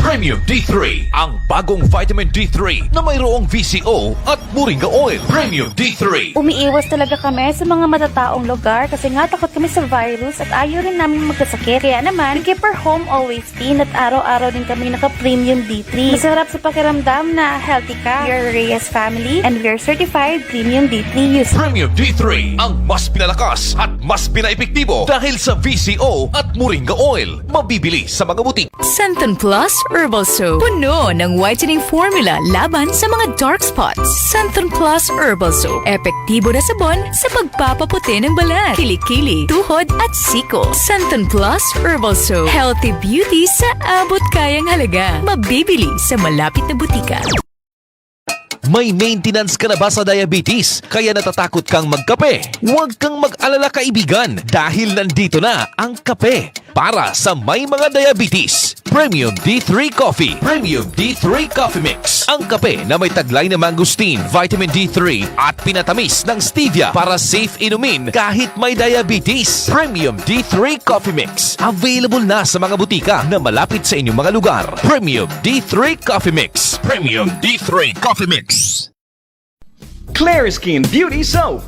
Premium D3, ang bagong vitamin D3 na mayroong VCO at Moringa Oil. Premium D3. Umiiwas talaga kami sa mga matataong lugar kasi nga takot kami sa virus at ayaw rin namin magkasakit. Kaya naman, keep our home always clean at araw-araw din kami naka-premium D3. Masarap sa pakiramdam na healthy ka. We are Reyes family and we are certified premium D3 users. Premium D3, ang mas pinalakas at mas pinaepektibo dahil sa VCO at Moringa Oil. Mabibili sa mga butik. Santon Plus Herbal Soap. Puno ng whitening formula laban sa mga dark spots. Santon Plus Herbal Soap. Epektibo na sabon sa pagpapaputi ng balat, kilikili, tuhod at siko. Santon Plus Herbal Soap. Healthy beauty sa abot kayang halaga. Mabibili sa malapit na butika. May maintenance ka na ba sa diabetes? Kaya natatakot kang magkape? Huwag kang mag-alala kaibigan dahil nandito na ang kape para sa may mga diabetes. Premium D3 Coffee. Premium D3 Coffee Mix. Ang kape na may taglay na mangosteen, vitamin D3 at pinatamis ng stevia para safe inumin kahit may diabetes. Premium D3 Coffee Mix. Available na sa mga butika na malapit sa inyong mga lugar. Premium D3 Coffee Mix. Premium D3 Coffee Mix. Clear Skin Beauty Soap.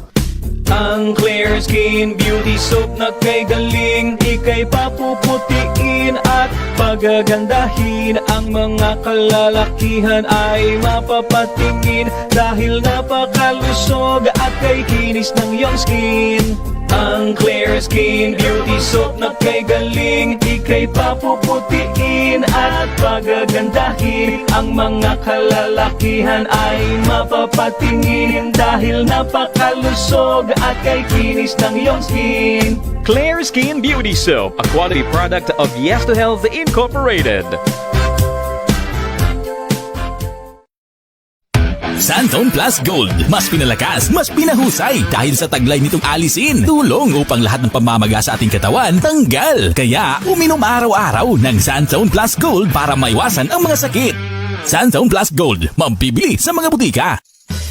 Ang Clear Skin Beauty Soap na kay galing, ika'y papuputiin at pagagandahin. Ang mga kalalakihan ay mapapatingin dahil napakalusog at kay kinis ng iyong skin. Ang Clear Skin Beauty Soap na kay galing, ika'y papuputiin at pagagandahin. Ang mga kalalakihan ay mapapatingin dahil napakalusog at kay kinis ng iyong skin. Clear Skin Beauty Soap, a quality product of Yes to Health Incorporated. Santon Plus Gold. Mas pinalakas, mas pinahusay dahil sa taglay nitong alisin. Tulong upang lahat ng pamamaga sa ating katawan tanggal. Kaya uminom araw-araw ng Santon Plus Gold para maiwasan ang mga sakit. Santon Plus Gold, mabibili sa mga butika.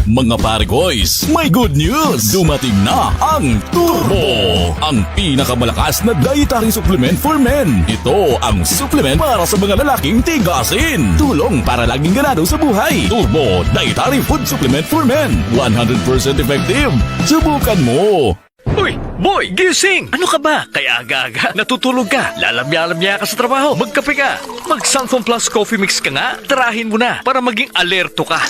Mga Pargoys, may good news! Dumating na ang Turbo! Ang pinakamalakas na dietary supplement for men. Ito ang supplement para sa mga lalaking tigasin. Tulong para laging ganado sa buhay. Turbo Dietary Food Supplement for Men. 100% effective. Subukan mo! Uy, boy, gising! Ano ka ba? Kaya aga-aga, natutulog ka. Lalamya-lamya ka sa trabaho. Magkape ka. Mag-Santon Plus Coffee Mix ka nga. Tarahin mo na para maging alerto ka.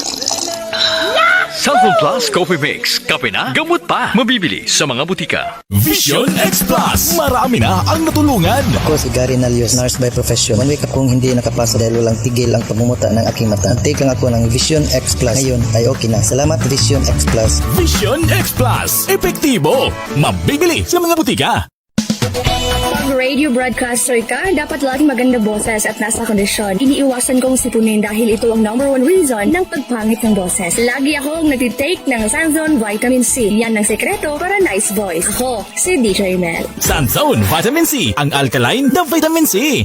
Santon Plus Coffee Mix. Kape na, gamot pa. Mabibili sa mga butika. Vision X Plus. Marami na ang natulungan. Ako si Gary Nalios, nurse by profession. One week akong hindi nakapasa dahil walang tigil ang pagmumuta ng aking mata. Take lang ako ng Vision X Plus. Ngayon ay okay na. Salamat Vision X Plus. Vision X Plus. Epektibo. Mabibili sa mga butika. Pag radio broadcaster ka, dapat laging maganda boses at nasa kondisyon. Iniiwasan kong sipunin dahil ito ang #1 reason ng pagpangit ng boses. Lagi akong nagtitake ng Sanzone Vitamin C. Yan ang sekreto para nice voice. Ako, si DJ Mel. Sanzone Vitamin C. Ang alkaline na vitamin C.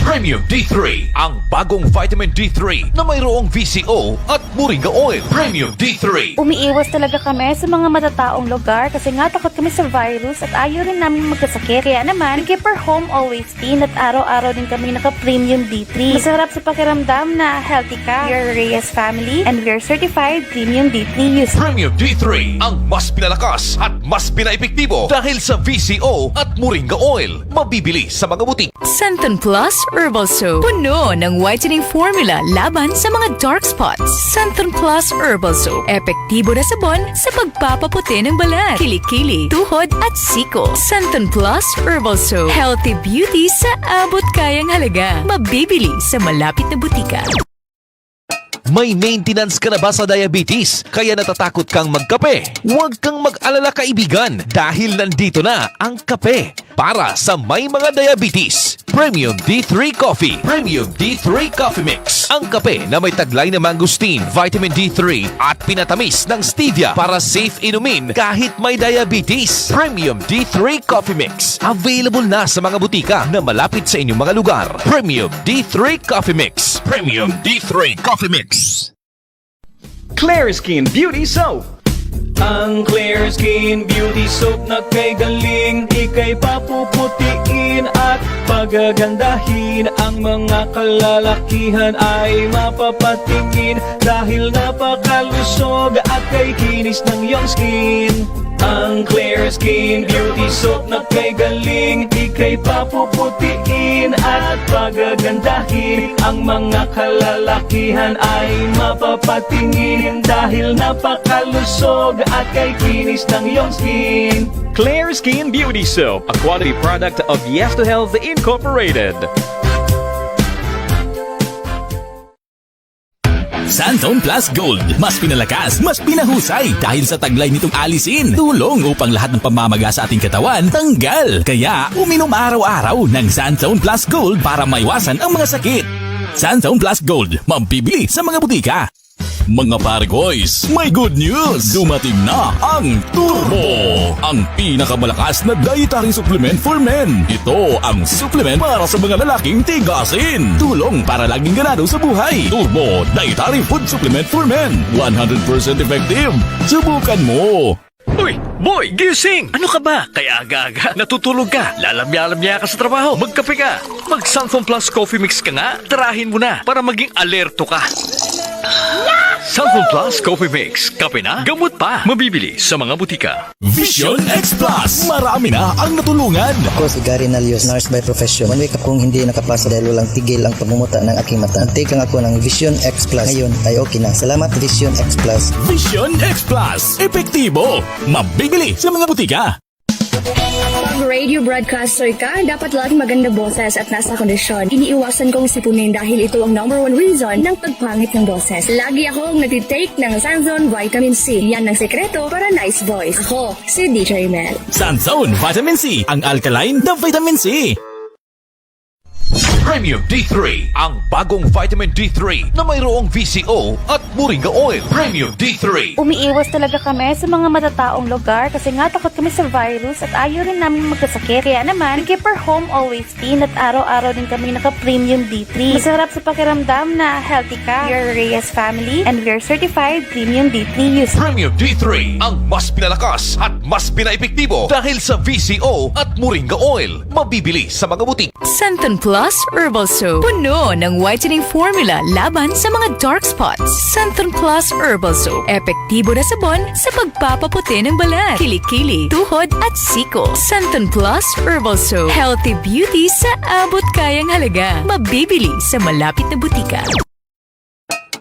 Premium D3, ang bagong vitamin D3 na mayroong VCO at Moringa Oil. Premium D3. Umiiwas talaga kami sa mga matataong lugar kasi nga takot kami sa virus at ayaw rin namin magkasakit. Kaya naman, keep our home always clean at araw-araw din kami naka-premium D3. Masarap sa pakiramdam na healthy ka. We are Reyes family and we are certified premium D3 users. Premium D3, ang mas pinalakas at mas pinaepektibo dahil sa VCO at Moringa Oil. Mabibili sa mga butik. Santon Plus Herbal Soap. Puno ng whitening formula laban sa mga dark spots. Santon Plus Herbal Soap. Epektibo na sabon sa pagpapaputi ng balat, kilikili, tuhod at siko. Santon Plus Herbal Soap. Healthy beauty sa abot kayang halaga. Mabibili sa malapit na butika. May maintenance ka na ba sa diabetes? Kaya natatakot kang magkape? Huwag kang mag-alala kaibigan dahil nandito na ang kape para sa may mga diabetes. Premium D3 Coffee. Premium D3 Coffee Mix. Ang kape na may taglay na mangosteen, vitamin D3 at pinatamis ng stevia para safe inumin kahit may diabetes. Premium D3 Coffee Mix. Available na sa mga butika na malapit sa inyong mga lugar. Premium D3 Coffee Mix. Premium D3 Coffee Mix. Clear Skin Beauty Soap. Ang Clear Skin Beauty Soap na kay galing, ika'y papuputiin at pagagandahin. Ang mga kalalakihan ay mapapatingin dahil napakalusog at kay kinis ng iyong skin. Ang Clear Skin Beauty Soap na kay galing, ika'y papuputiin at pagagandahin. Ang mga kalalakihan ay mapapatingin dahil napakalusog at kay kinis ng iyong skin. Clear Skin Beauty Soap, a quality product of Yes to Health Incorporated. Santone Plus Gold. Mas pinalakas, mas pinahusay dahil sa taglay nitong alisin. Tulong upang lahat ng pamamaga sa ating katawan tanggal. Kaya uminom araw-araw ng Santone Plus Gold para maiwasan ang mga sakit. Santone Plus Gold, mabibili sa mga butika. Mga Pargoys, may good news! Dumating na ang Turbo! Ang pinakamalakas na dietary supplement for men. Ito ang supplement para sa mga lalaking tigasin. Tulong para laging ganado sa buhay. Turbo Dietary Food Supplement for Men. 100% effective. Subukan mo! Uy, boy, gising! Ano ka ba? Kaya aga-aga, natutulog ka, lalamya-lamya ka sa trabaho, magkape ka. Mag-Santhon Plus Coffee Mix ka nga, tirahin mo na para maging alerto ka. Santhon Plus Coffee Mix, kape na, gamot pa. Mabibili sa mga butika. Vision X Plus! Marami na ang natulungan. Ako si Gary Nalios, nurse by profession. One week akong hindi nakapasa dahil walang tigil ang pagmumuta ng aking mata. Take lang ako ng Vision X Plus. Ngayon ay okay na. Salamat Vision X Plus. Vision X Plus. Epektibo. Mabibili sa mga butika. Pag radio broadcaster ka, dapat laging maganda boses at nasa kondisyon. Iniiwasan kong sipunin dahil ito ang #1 reason ng pagpangit ng boses. Lagi akong nagtitake ng Sanzone Vitamin C. Yan ang sekreto para nice voice. Ako, si DJ Mel. Sanzone Vitamin C, ang alkaline na vitamin C. Premium D3, ang bagong vitamin D3 na mayroong VCO at Moringa Oil. Premium D3. Umiiwas talaga kami sa mga matataong lugar kasi nga takot kami sa virus at ayaw rin namin magkasakit. Kaya naman, keep our home always clean at araw-araw din kami naka-Premium D3. Masarap sa pakiramdam na healthy ka. We are Reyes family and we are certified Premium D3 users. Premium D3, ang mas pinalakas at mas pinaepektibo dahil sa VCO at Moringa Oil. Mabibili sa mga butik. Santhon Plus Herbal Soap. Puno ng whitening formula laban sa mga dark spots. Santhon Plus Herbal Soap. Epektibo na sabon sa pagpapaputi ng balat, kilikili, tuhod at siko. Santhon Plus Herbal Soap. Healthy beauty sa abot kayang halaga. Mabibili sa malapit na butika.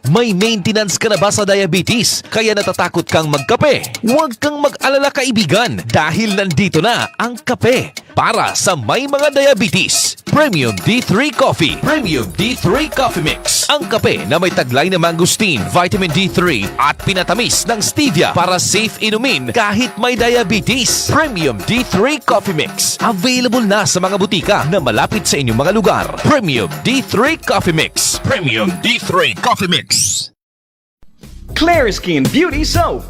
May maintenance ka na ba sa diabetes? Kaya natatakot kang magkape? Huwag kang mag-alala kaibigan dahil nandito na ang kape para sa may mga diabetes. Premium D3 Coffee. Premium D3 Coffee Mix. Ang kape na may taglay na mangosteen, vitamin D3 at pinatamis ng stevia para safe inumin kahit may diabetes. Premium D3 Coffee Mix. Available na sa mga butika na malapit sa inyong mga lugar. Premium D3 Coffee Mix. Premium D3 Coffee Mix. Clear Skin Beauty Soap.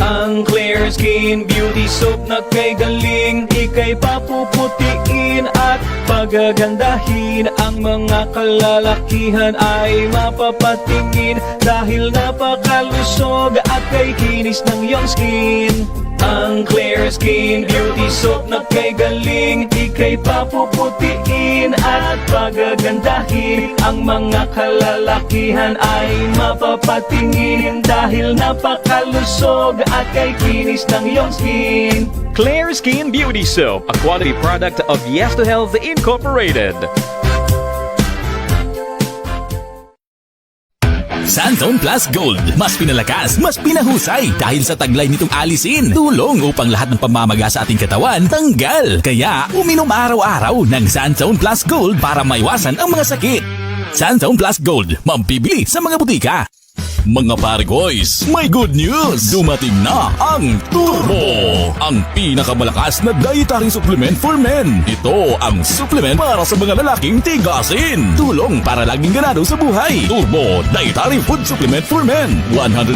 Ang Clear Skin Beauty Soap na kay galing, ika'y papuputiin at pagagandahin. Ang mga kalalakihan ay mapapatingin dahil napakalusog at kay kinis ng iyong skin. Ang Clear Skin Beauty Soap na kay galing, ika'y papuputiin at pagagandahin. Ang mga kalalakihan ay mapapatingin dahil napakalusog at kay kinis ng iyong skin. Clear Skin Beauty Soap, a quality product of Yes to Health Incorporated. Santone Plus Gold. Mas pinalakas, mas pinahusay dahil sa taglay nitong alisin. Tulong upang lahat ng pamamaga sa ating katawan tanggal. Kaya uminom araw-araw ng Santone Plus Gold para maiwasan ang mga sakit. Santone Plus Gold, mabibili sa mga butika. Mga Pargoys, may good news! Dumating na ang Turbo! Ang pinakamalakas na dietary supplement for men. Ito ang supplement para sa mga lalaking tigasin. Tulong para laging ganado sa buhay. Turbo Dietary Food Supplement for Men. 100%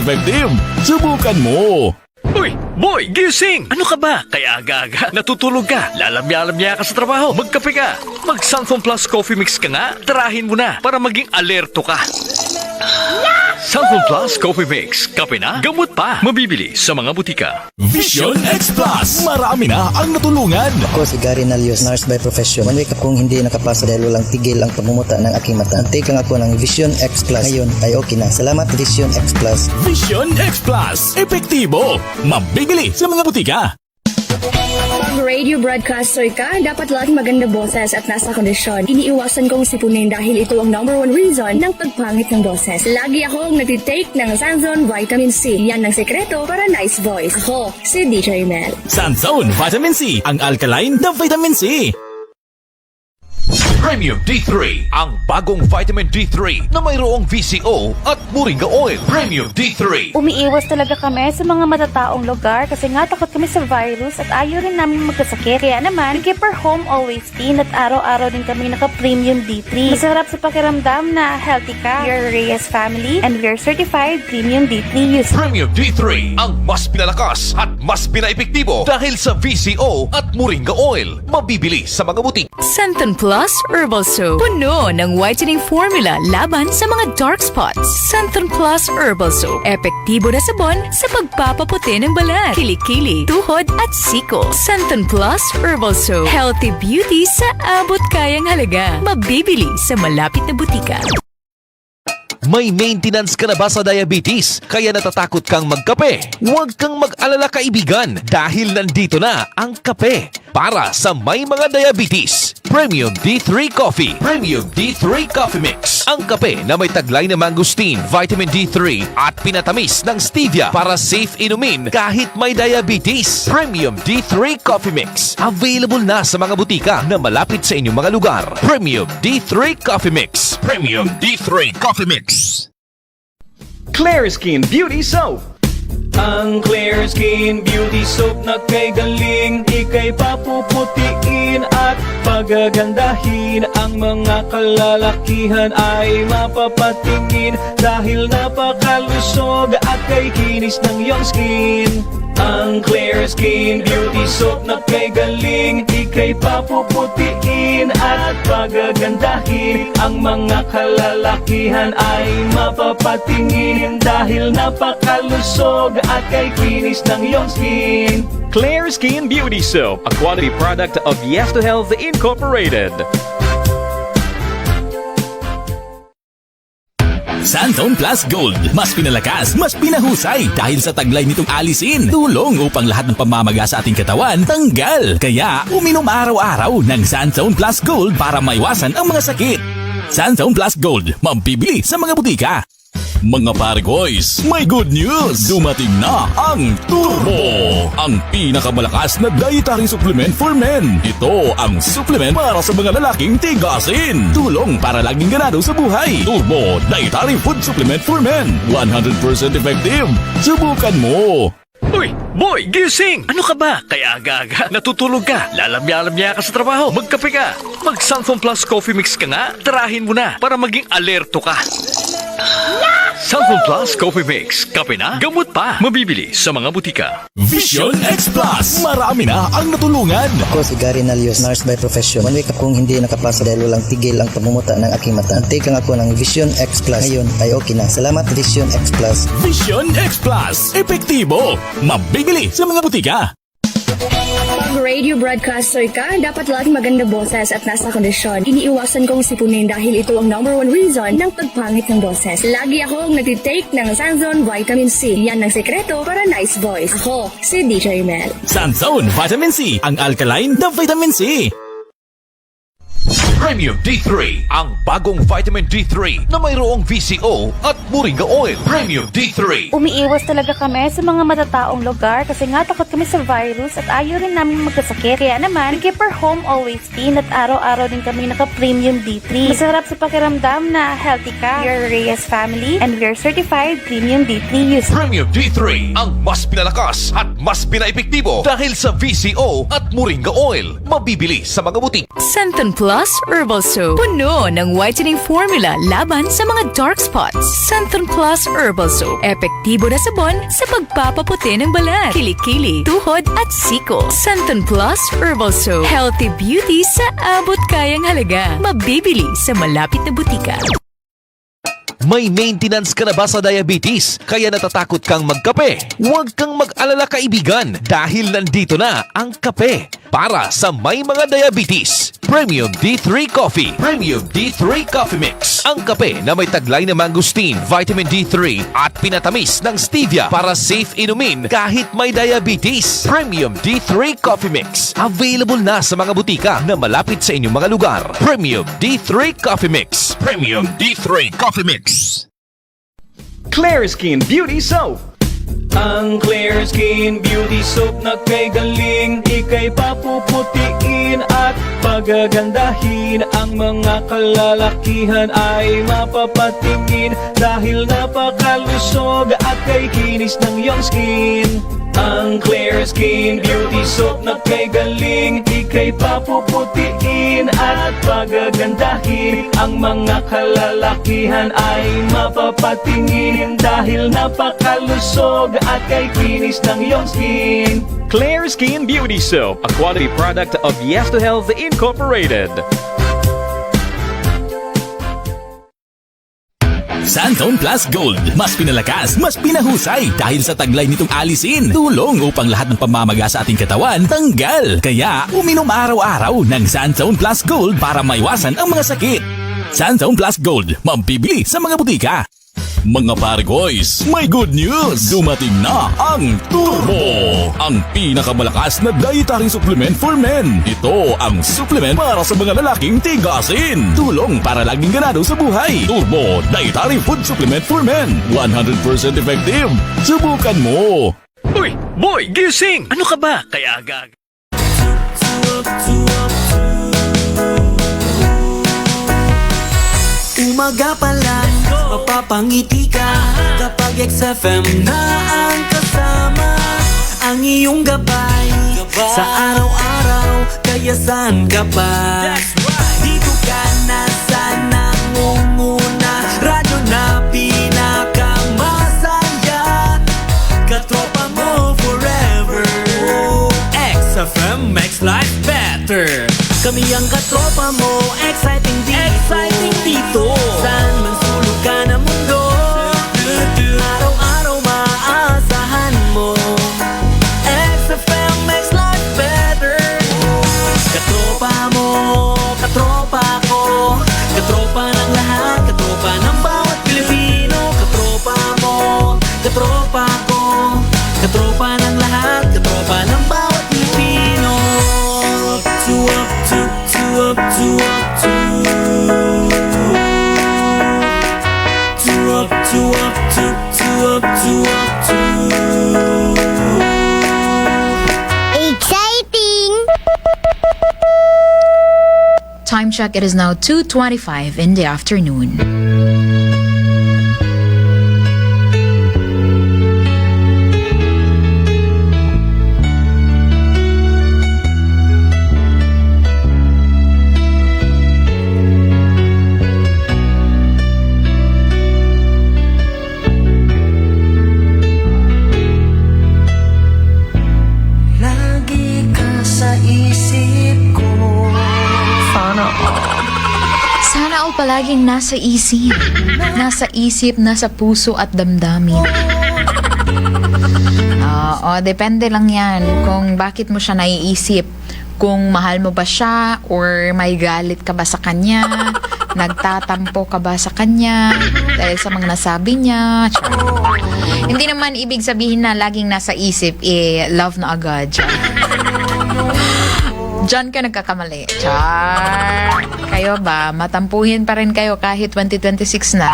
effective. Subukan mo! Uy, boy, gising! Ano ka ba? Kaya aga-aga, natutulog ka, lalamya-lamya ka sa trabaho, magkape ka. Mag-Santhon Plus Coffee Mix ka nga, tirahin mo na para maging alerto ka. Santon Plus Coffee Mix. Kape na, gamot pa. Mabibili sa mga butika. Vision X Plus. Marami na ang natulungan. Ako si Gary Nalios, nurse by profession. One week akong hindi nakapasa dahil walang tigil ang pagmumuta ng aking mata. Take lang ako ng Vision X Plus. Ngayon ay okay na. Salamat Vision X Plus. Vision X Plus. Epektibo. Mabibili sa mga butika. Pag radio broadcaster ka, dapat laging maganda boses at nasa kondisyon. Iniiwasan kong sipunin dahil ito ang #1 reason ng pagpangit ng boses. Lagi akong nagtitake ng Sanzone Vitamin C. Yan ang sekreto para nice voice. Ako, si DJ Mel. Sanzone Vitamin C. Ang alkaline na vitamin C. Premium D3, ang bagong vitamin D3 na mayroong VCO at moringa oil. Premium D3. Umiiwas talaga kami sa mga matataong lugar kasi nga takot kami sa virus at ayaw rin namin magkasakit. Kaya naman, keep our home always clean at araw-araw din kami naka-premium D3. Masarap sa pakiramdam na healthy ka. We are Reyes family and we are certified premium D3 users. Premium D3, ang mas pinalakas at mas pinaepektibo dahil sa VCO at moringa oil. Mabibili sa mga butik. Santon Plus Herbal Soap. Puno ng whitening formula laban sa mga dark spots. Santon Plus Herbal Soap. Epektibo na sabon sa pagpapaputi ng balat, kilikili, tuhod at siko. Santon Plus Herbal Soap. Healthy beauty sa abot kayang halaga. Mabibili sa malapit na butika. May maintenance ka na ba sa diabetes? Kaya natatakot kang magkape? Huwag kang mag-alala kaibigan dahil nandito na ang kape para sa may mga diabetes. Premium D3 Coffee. Premium D3 Coffee Mix. Ang kape na may taglay na mangosteen, vitamin D3 at pinatamis ng stevia para safe inumin kahit may diabetes. Premium D3 Coffee Mix. Available na sa mga butika na malapit sa inyong mga lugar. Premium D3 Coffee Mix. Premium D3 Coffee Mix. Clear Skin Beauty Soap. Ang Clear Skin Beauty Soap na kay galing, ika'y papuputiin at pagagandahin. Ang mga kalalakihan ay mapapatingin dahil napakalusog at kay kinis ng iyong skin. Ang Clear Skin Beauty Soap na kay galing, ika'y papuputiin at pagagandahin. Ang mga kalalakihan ay mapapatingin dahil napakalusog at kay kinis ng iyong skin. Clear Skin Beauty Soap, a quality product of Yes to Health Incorporated. Santon Plus Gold. Mas pinalakas, mas pinahusay dahil sa taglay nitong alisin. Tulong upang lahat ng pamamaga sa ating katawan tanggal. Kaya uminom araw-araw ng Santon Plus Gold para maiwasan ang mga sakit. Santon Plus Gold, mabibili sa mga butika. Mga pare boys, may good news! Dumating na ang Turbo! Ang pinakamalakas na dietary supplement for men. Ito ang supplement para sa mga lalaking tigasin. Tulong para laging ganado sa buhay. Turbo Dietary Food Supplement for Men. 100% effective. Subukan mo! Uy, boy, gising! Ano ka ba? Kaya aga-aga, natutulog ka. Lalamya-lamya ka sa trabaho. Magkape ka. Mag Santon Plus Coffee Mix ka nga. Tarahin mo na para maging alerto ka. Santon Plus Coffee Mix. Kape na, gamot pa. Mabibili sa mga butika. Vision X Plus. Marami na ang natulungan. Ako si Gary Nalios, nurse by profession. One week akong hindi nakapasa dahil walang tigil ang pagmumuta ng aking mata. Take lang ako ng Vision X Plus. Ngayon ay okay na. Salamat Vision X Plus. Vision X Plus. Epektibo. Mabibili sa mga butika. Pag radio broadcaster ka, dapat laging maganda boses at nasa kondisyon. Iniiwasan kong sipunin dahil ito ang #1 reason ng pagpangit ng boses. Lagi akong nagtitake ng Sanzone Vitamin C. Yan ang sekreto para nice voice. Ako, si DJ Mel. Sanzone Vitamin C. Ang alkaline na vitamin C. Premium D3, ang bagong vitamin D3 na mayroong VCO at moringa oil. Premium D3. Umiiwas talaga kami sa mga matataong lugar kasi nga takot kami sa virus at ayaw rin namin magkasakit. Kaya naman, keep our home always clean at araw-araw din kami naka-premium D3. Masarap sa pakiramdam na healthy ka. We are Reyes family and we are certified premium D3 users. Premium D3, ang mas pinalakas at mas pinaepektibo dahil sa VCO at moringa oil. Mabibili sa mga butik. Santon Plus Herbal Soap. Puno ng whitening formula laban sa mga dark spots. Santon Plus Herbal Soap. Epektibo na sabon sa pagpapaputi ng balat, kilikili, tuhod at siko. Santon Plus Herbal Soap. Healthy beauty sa abot kayang halaga. Mabibili sa malapit na butika. May maintenance ka na ba sa diabetes? Kaya natatakot kang magkape? Huwag kang mag-alala kaibigan dahil nandito na ang kape para sa may mga diabetes. Premium D3 Coffee. Premium D3 Coffee Mix. Ang kape na may taglay na mangosteen, vitamin D3 at pinatamis ng stevia para safe inumin kahit may diabetes. Premium D3 Coffee Mix. Available na sa mga butika na malapit sa inyong mga lugar. Premium D3 Coffee Mix. Premium D3 Coffee Mix. Clear Skin Beauty Soap. Ang Clear Skin Beauty Soap na kay galing, ika'y papuputiin at pagagandahin. Ang mga kalalakihan ay mapapatingin dahil napakalusog at kay kinis ng iyong skin. Ang Clear Skin Beauty Soap na kay galing, ika'y papuputiin at pagagandahin. Ang mga kalalakihan ay mapapatingin dahil napakalusog at kay kinis ng iyong skin. Clear Skin Beauty Soap, a quality product of Yes to Health Incorporated. Santone Plus Gold. Mas pinalakas, mas pinahusay dahil sa taglay nitong alisin. Tulong upang lahat ng pamamaga sa ating katawan tanggal. Kaya uminom araw-araw ng Santone Plus Gold para maiwasan ang mga sakit. Santone Plus Gold, mabibili sa mga butika. Mga pare boys, may good news! Dumating na ang Turbo! Ang pinakamalakas na dietary supplement for men. Ito ang supplement para sa mga lalaking tigasin. Tulong para laging ganado sa buhay. Turbo Dietary Food Supplement for Men. 100% effective. Subukan mo! Uy, boy, gising! Ano ka ba? Kaya agag. Umaga pa lang, mapapangiti ka kapag XFM na ang kasama. Ang iyong gabay sa araw-araw, kaya saan ka pa? Dito ka na sa nangunguna, radyo na pinakamasaya. Katropa mo forever. XFM makes life better. Kami ang katropa mo, exciting dito. Saan man sulok ka na mundo, araw-araw maaasahan mo. XFM makes life better. Katropa mo, katropa ko, katropa ng lahat, katropa ng bawat Pilipino. Katropa mo, katropa ko, katropa ng lahat, katropa ng bawat Pilipino. Up to Exciting! Time check, it is now 2:25 in the afternoon. Palaging nasa isip. Nasa isip, nasa puso at damdamin. Depende lang yan kung bakit mo siya naiisip. Kung mahal mo ba siya or may galit ka ba sa kanya, nagtatampo ka ba sa kanya dahil sa mga nasabi niya. Hindi naman ibig sabihin na laging nasa isip, love na agad. Diyan ka nagkakamali. Char! Kayo ba? Matampuhin pa rin kayo kahit 2026 na.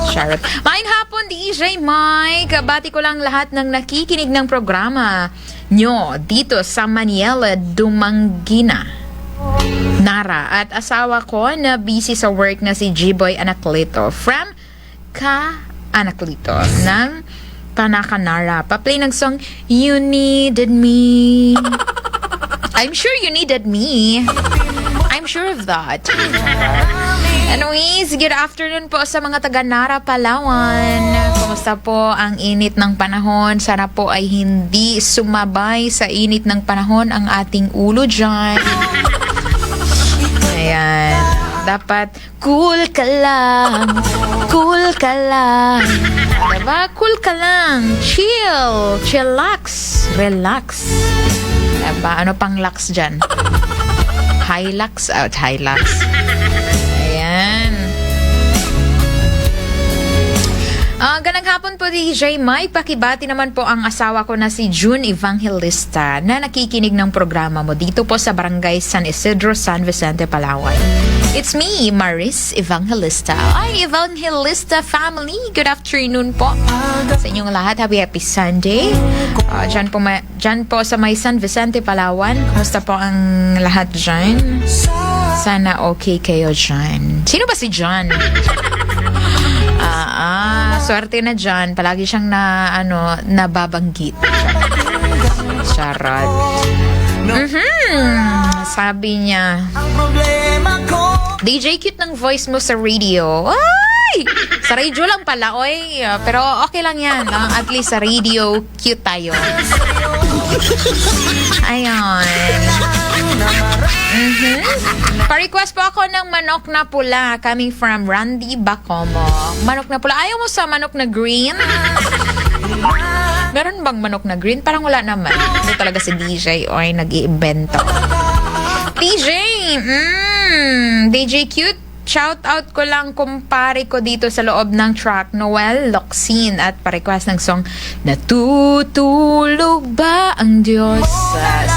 Charot. Maayong hapon, DJ Mike. Bati ko lang lahat ng nakikinig ng programa nyo dito sa Maniela, Dumangina, Nara. At asawa ko na busy sa work na si G-Boy Anacleto from Anacleto ng Panacanara. Pa-play ng song You Needed Me. I'm sure you needed me. I'm sure of that. Anyways, good afternoon po sa mga taga-Nara, Palawan. Kumusta po ang init ng panahon? Sana po ay hindi sumabay sa init ng panahon ang ating ulo dyan. Ayan. dapat cool ka lang. Cool ka lang. Diba? Cool ka lang. Chill. Chillax. Relax. Diba? Ano pang lax dyan? Hilux. Hilux. Ayan. Ganang hapon po, DJ Mike. Pakibati naman po ang asawa ko na si June Evangelista na nakikinig ng programa mo dito po sa Barangay San Isidro, San Vicente, Palawan. It's me, Maris Evangelista. Ay, Evangelista family. Good afternoon po sa inyong lahat. Happy Sunday. Dyan po sa may San Vicente, Palawan. Kumusta po ang lahat dyan? Sana okay kayo dyan. Sino ba si John? Swerte na dyan. Palagi siyang nababanggit. Charot. Sabi niya, DJ, cute ng voice mo sa radio. Ay! Sa radio lang pala, oy. Pero okay lang yan. At least sa radio, cute tayo. Ayun. Pa-request po ako ng manok na pula coming from Randy Bacomo. Manok na pula. Ayaw mo sa manok na green? Meron bang manok na green? Parang wala naman. Ito talaga si DJ o ay nag-iimbento. DJ Cute, shout out ko lang kumpare ko dito sa loob ng track, Noel Locsin, at pa-request ng song Natutulog ba ang Diyos?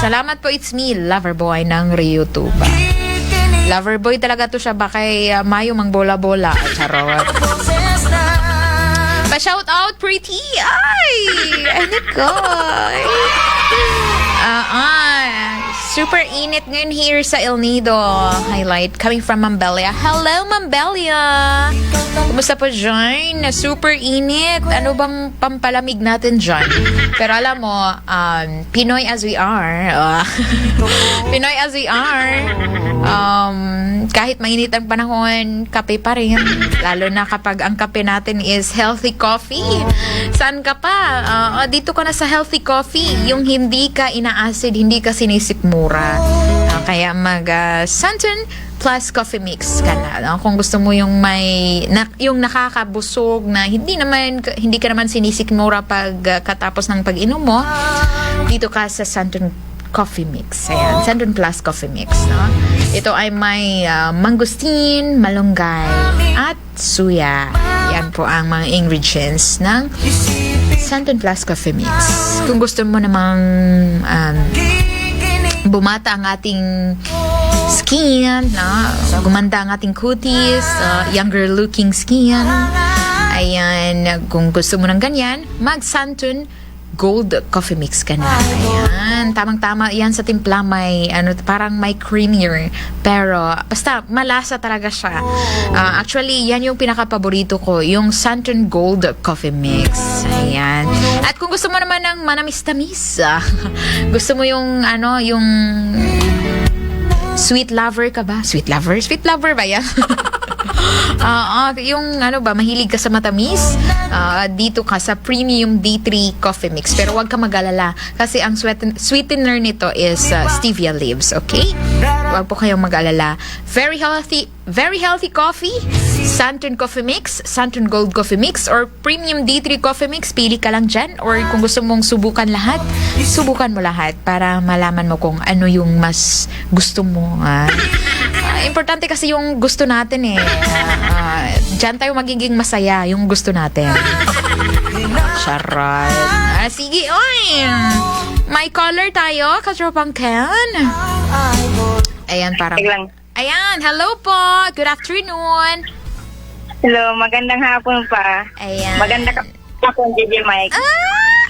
Salamat po, it's me, Loverboy ng YouTube. Loverboy talaga to siya, bakay Mayo mang bola-bola. Charot. Pa-shout out, pretty! Ay! Ano ko? Super init ngayon here sa El Nido. Highlight coming from Mambelia. Hello, Mambelia! Kumusta po dyan? Super init. Ano bang pampalamig natin dyan? Pero alam mo, Pinoy as we are, Pinoy as we are, kahit mainit ang panahon, kape pa rin. Lalo na kapag ang kape natin is healthy coffee. Saan ka pa? Dito ka na sa healthy coffee. Yung hindi ka ina-acid, hindi ka sinisikmura. Kaya Santon Plus Coffee Mix ka na. Kung gusto mo yung yung nakakabusog na hindi ka naman sinisikmura pag katapos ng pag-inom mo, dito ka sa Santon Coffee Mix. Ayan, Santon Plus Coffee Mix. No? Ito ay may mangosteen, malunggay, at suya. Yan po ang mga ingredients ng Santon Plus Coffee Mix. Kung gusto mo namang bumata ang ating skin, gumanda ang ating cuties, younger looking skin, ayan, kung gusto mo ng ganyan, mag-Santon Gold Coffee Mix ka na. Ayan, tamang-tama yan sa timpla, may parang may creamier, pero basta malasa talaga siya. Actually, yan yung pinaka-paborito ko, yung Santon Gold Coffee Mix. Ayan. At kung gusto mo naman ng manamis-tamis, gusto mo yung yung sweet lover ka ba? Sweet lover ba yan? Yung mahilig ka sa matamis, dito ka sa Premium D3 Coffee Mix. Pero wag ka mag-alala kasi ang sweetener nito is stevia leaves, okay? Wag po kayong mag-alala. Very healthy coffee, Santon Coffee Mix, Santon Gold Coffee Mix, or Premium D3 Coffee Mix. Pili ka lang dyan. Or kung gusto mong subukan lahat, subukan mo lahat para malaman mo kung ano yung mas gusto mo. Importante kasi yung gusto natin dyan tayo magiging masaya, yung gusto natin. Charot. Sige, oy! May caller tayo, katropang Ken. Ayan, parang... Ayan, hello po. Good afternoon. Hello, magandang hapon pa. Ayan. Magandang hapon, DJ Mike.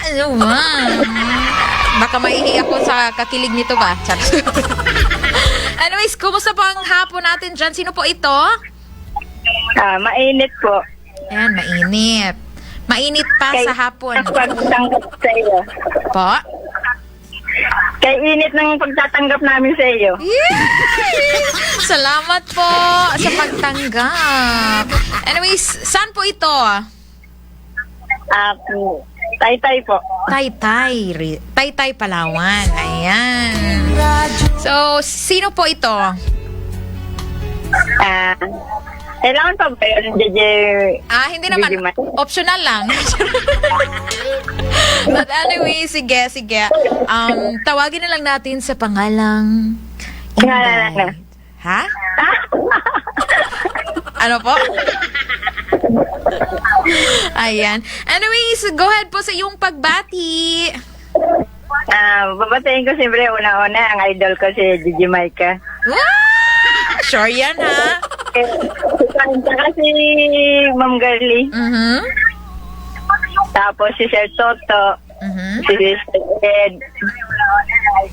Ano ba? Baka maihi ako sa kakilig nito ba? Anyways, kumusta po ang hapon natin dyan? Sino po ito? Mainit po. Ayan, mainit. Mainit pa sa hapon. Pagtanggap sa iyo. Po? Kay init ng pagtatanggap namin sa iyo. Salamat po sa pagtanggap. Anyways, saan po ito? Taytay po. Taytay, Palawan. Ayan. So, sino po ito? Kailangan pa ba yun, DJ? Hindi naman. Optional lang. But anyway, sige. Tawagin na lang natin sa pangalang Inday. Ha? Ano po? Ayan. Anyways, go ahead po sa iyong pagbati. Babatiin ko siyempre una-una ang idol ko si Gigi Maika. Sure yan, ha? Saka si Ma'am Girlie. Tapos si Sir Toto. Si Sir Ed.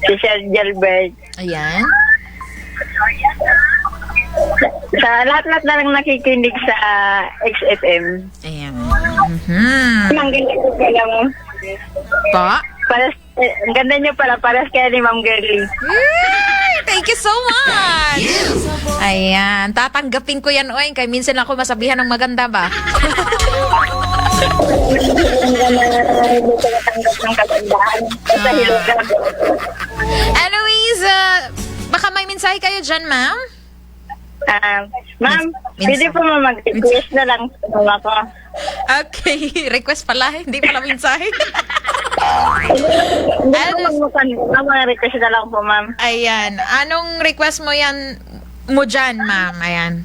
Si Sir Gilbert. Ayan. Sa lahat-lahat na lang nakikinig sa XFM. Ayan. Ang ganda ko pala mo. Pa? Ang ganda niyo pala, paras kaya ni Ma'am Girlie. Thank you so much! Ayan, tatanggapin ko yan, oy. Kaya minsan ako masabihan ng maganda ba? Anyways, baka may mensahe kayo dyan, ma'am? Ma'am, pwede po mag-request na lang sa mama ko. Okay, request pala, hindi pala mensahe. Request na lang po, ma'am. Ayan, anong request mo yan mo dyan, ma'am? Ayan.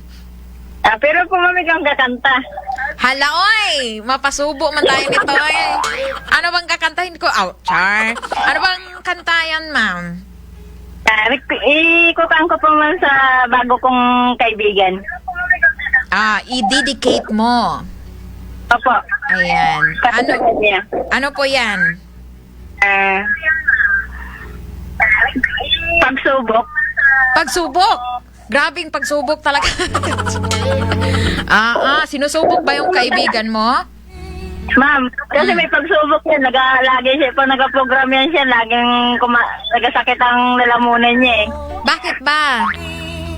Pero po, ma'am, ikaw kakanta. Hala, oy! Mapasubo man tayo nito, eh. Ano bang kakantahin ko? Char. Ano bang kanta yan, ma'am? Ikukang ko po man sa bago kong kaibigan. I-dedicate mo. Opo. Ayan. Ano po yan? Pagsubok. Pagsubok? Grabing pagsubok talaga. Sinusubok ba yung kaibigan mo? Ma'am, kasi may pagsubok yan. Lagi siya, pag nag-program yan siya, laging nagasakit ang lalamunan niya eh. Bakit ba?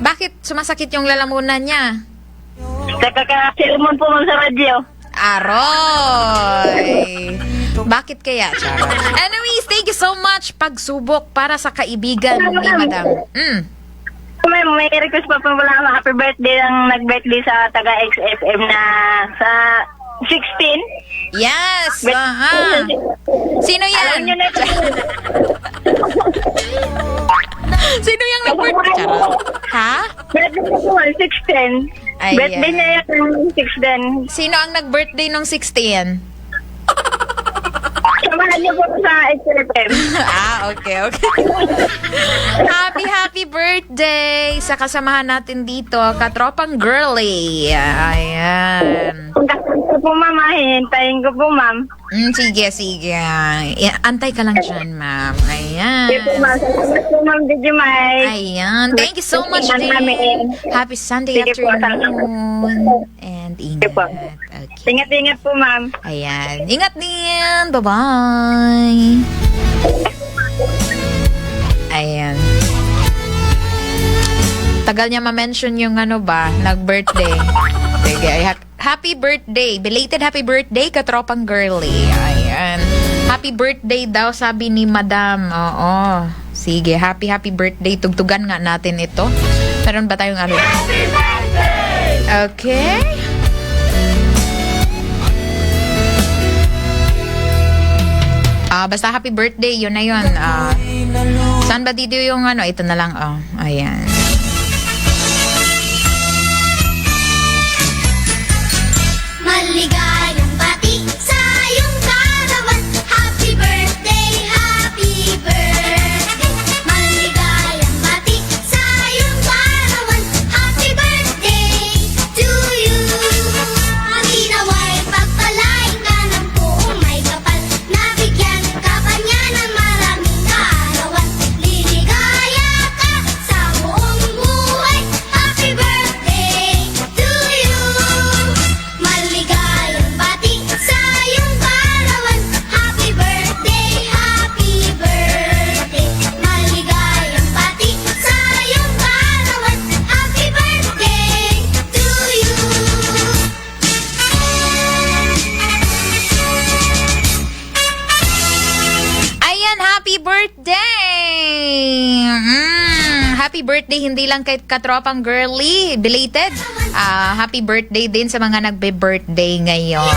Bakit sumasakit yung lalamunan niya? Kaka-sermon po ma'am sa radyo. Aroy! Bakit kaya, Chara? Anyways, thank you so much. Pagsubok para sa kaibigan ni Madam. May request pa po wala. Happy birthday ang nag-birthday sa taga-XFM na sa 16. Yes! Sino yan? Alam nyo na ito. Sino yung nag-birthday? Ha? Birthday ko 16. Birthday niya yung 16. Sino ang nag-birthday nung 16? Samahan niyo po sa XFM. Okay. Happy birthday sa kasamahan natin dito, katropang girly. Ayan. Hintayin po, ma'am. Hintayin ko po, ma'am. Sige. Antay ka lang dyan, ma'am. Ayan. Sige po, ma'am. Salamat po, ma'am, Digi May. Ayan. Thank you so much, din. Happy Sunday afternoon. And ingat. Okay. Ingat po, ma'am. Ayan. Ingat din. Bye-bye. Ayan. Tagal niya ma-mention yung nag-birthday. Sige, happy birthday. Belated happy birthday, katropang girly. Ayan. Happy birthday daw, sabi ni Madam. Oo. Sige, happy birthday. Tugtugan nga natin ito. Meron ba tayong ano? Okay. Basta happy birthday, yun na yun. Saan ba dito yung ito na lang, ayan. Maligayang bati sa iyong karawan. Happy birthday, happy birthday. Maligayang bati sa iyong karawan. Happy birthday to you. Ang inaway pagpalain ka ng buong may kapal. Nabigyan ka pa niya ng maraming karawan. Liligaya ka sa buong buhay. Happy birthday to you. Maligayang bati sa iyong karawan. Happy birthday, happy birthday. Maligayang bati sa iyong karawan. Happy birthday to you. Ayan, happy birthday! Happy birthday hindi lang kay katropang girly, belated. Happy birthday din sa mga nagbe-birthday ngayon.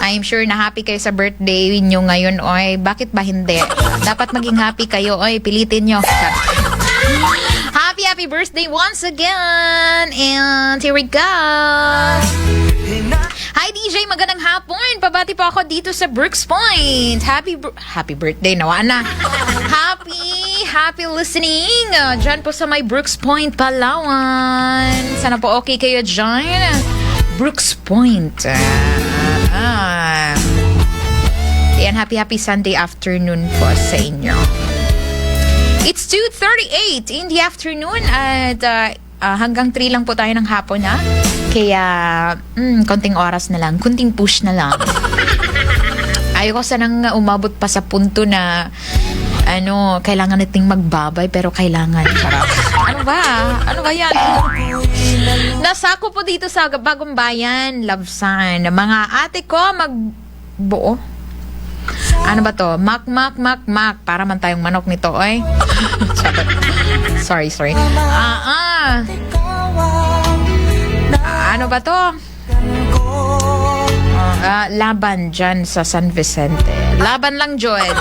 I'm sure na happy kayo sa birthday nyo ngayon, oy. Bakit ba hindi? Dapat maging happy kayo, oy. Pilitin nyo. Happy birthday once again. And here we go. Hi DJ, magandang hapon. Pabati po ako dito sa Brooks Point. Happy birthday, nawa na. Happy listening. Diyan po sa may Brooks Point, Palawan. Sana po okay kayo dyan. Brooks Point. Ayan, happy Sunday afternoon po sa inyo. It's 2:38 in the afternoon at hanggang 3 lang po tayo ng hapon na. Kaya, konting oras na lang, kunting push na lang. Ayoko sanang umabot pa sa punto na kailangan nating magbabay pero kailangan. Charot. Ano ba yan? Nasako po dito sa Bagong Bayan, Labsan. Mga ate ko magbuo. Ano ba to? Mak. Para man tayong manok nito, oy. Sorry. Ano ba to? Laban dyan sa San Vicente. Laban lang, Joel.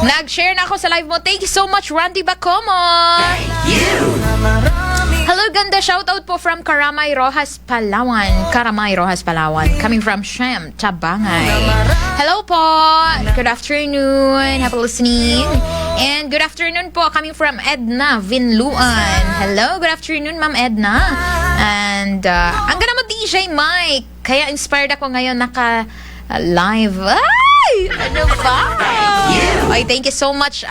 Nag-share na ako sa live mo. Thank you so much, Randy Bacomo. Thank you. Hello, ganda. Shoutout po from Karamay Rojas, Palawan. Coming from Shem, Tabangay. Hello po. Good afternoon. Happy listening. And good afternoon po coming from Edna Vinluan. Hello, good afternoon, Ma'am Edna. And ang ganda mo, DJ Mike. Kaya inspired ako ngayon naka-live. Ay! Ano ba? Ay, thank you so much.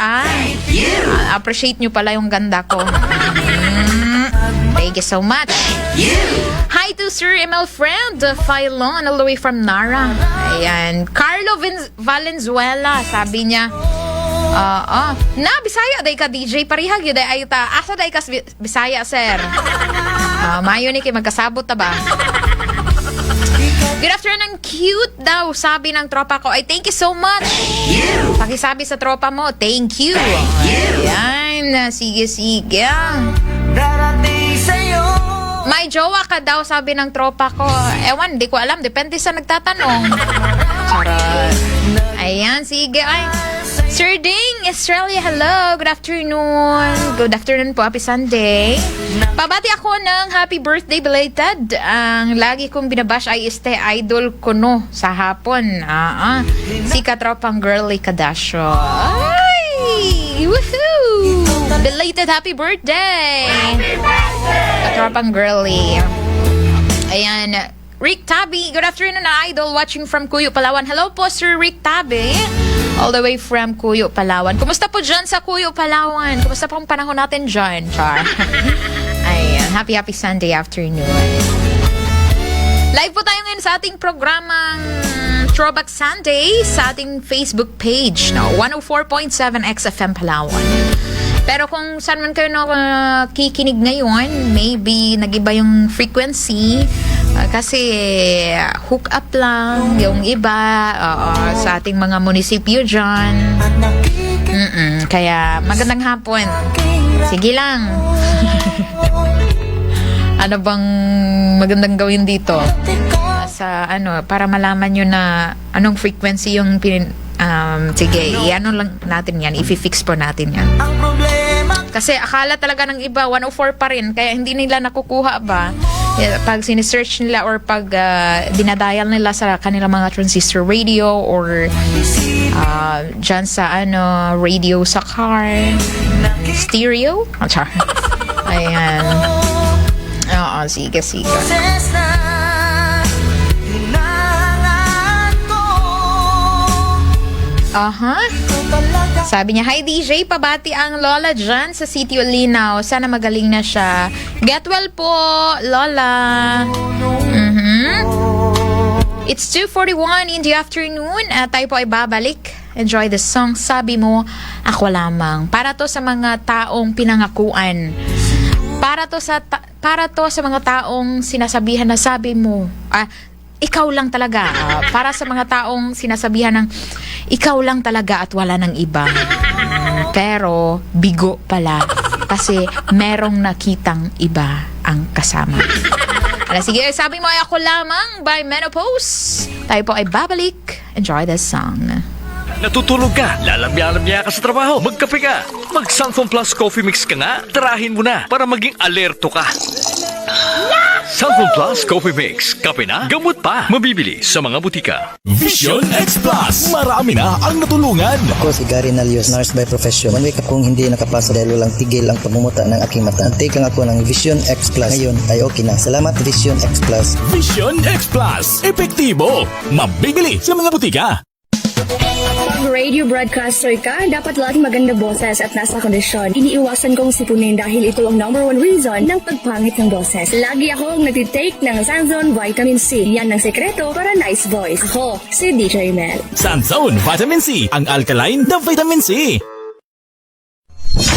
Appreciate nyo pala yung ganda ko. Thank you so much. Hi to Sir Emil Friend, Philon, all the way from Nara. Ayan. Carlo Valenzuela, sabi niya, Bisaya day ka DJ, parihag yun day ayuta. Asa day ka Bisaya, sir? Mayo ni kay magkasabot ta ba? Good afternoon, cute daw, sabi ng tropa ko. Ay, thank you so much. Pakisabi sa tropa mo, thank you. Ayan, sige. May jowa ka daw, sabi ng tropa ko. Ewan, di ko alam. Depende sa nagtatanong. Charot. Ayan, sige. Ay, Sir Ding, Australia, hello. Good afternoon. Good afternoon po. Happy Sunday. Pabati ako ng happy birthday belated. Ang lagi kong binabash ay idol ko no sa hapon. Si katropang girly Kadasyo. Ay! Woohoo! Belated happy birthday! Katropang girly. Ayan. Rick Tabi, good afternoon na idol watching from Cuyo, Palawan. Hello po, Sir Rick Tabi. All the way from Cuyo, Palawan. Kumusta po dyan sa Cuyo, Palawan? Kumusta po ang panahon natin dyan, Char? Ayan, happy Sunday afternoon. Live po tayo ngayon sa ating programang Throwback Sunday sa ating Facebook page, 104.7 XFM Palawan. Pero kung saan man kayo kikinig ngayon, maybe nag-iba yung frequency kasi hook up lang yung iba sa ating mga munisipyo dyan. Kaya magandang hapon. Sige lang. Ano bang magandang gawin dito? Sa para malaman nyo na anong frequency yung sige, i-ano lang natin yan, i-fix po natin yan. Kasi akala talaga ng iba 104 pa rin, kaya hindi nila nakukuha ba pag sinesearch nila or pag dinadial nila sa kanilang mga transistor radio or dyan sa radio sa car, stereo. Ayan. Oo, sige. Sabi niya, hi DJ, pabati ang Lola dyan sa Sitio Linaw. Sana magaling na siya. Get well po, Lola. It's 2:41 in the afternoon. Tayo po ay babalik. Enjoy the song, Sabi Mo, Ako Lamang. Para to sa mga taong pinangakuan. Para to sa mga taong sinasabihan na sabi mo, ikaw lang talaga. Para sa mga taong sinasabihan ng ikaw lang talaga at wala nang iba. Pero bigo pala kasi merong nakitang iba ang kasama. Sige, sabi mo ay ako lamang by Menopause. Tayo po ay babalik. Enjoy this song. Natutulog ka, lalamya-lamya ka sa trabaho, magkape ka, mag-Sunfone Plus Coffee Mix ka nga, tirahin mo na para maging alerto ka. Sunfone Plus Coffee Mix, kape na, gamot pa, mabibili sa mga butika. Vision X Plus. Marami na ang natulungan. Ako si Gary Nalios, nurse by profession. One week akong hindi nakapasa dahil walang tigil ang pagmumuta ng aking mata. Take lang ako ng Vision X Plus. Ngayon ay okay na. Salamat Vision X Plus. Vision X Plus. Epektibo. Mabibili sa mga butika. Pag radio broadcaster ka, dapat laging maganda boses at nasa kondisyon. Iniiwasan kong sipunin dahil ito ang #1 reason ng pagpangit ng boses. Lagi akong nagtitake ng Sanzone Vitamin C. Yan ang sekreto para nice voice. Ako, si DJ Mel. Sanzone Vitamin C. Ang alkaline na vitamin C.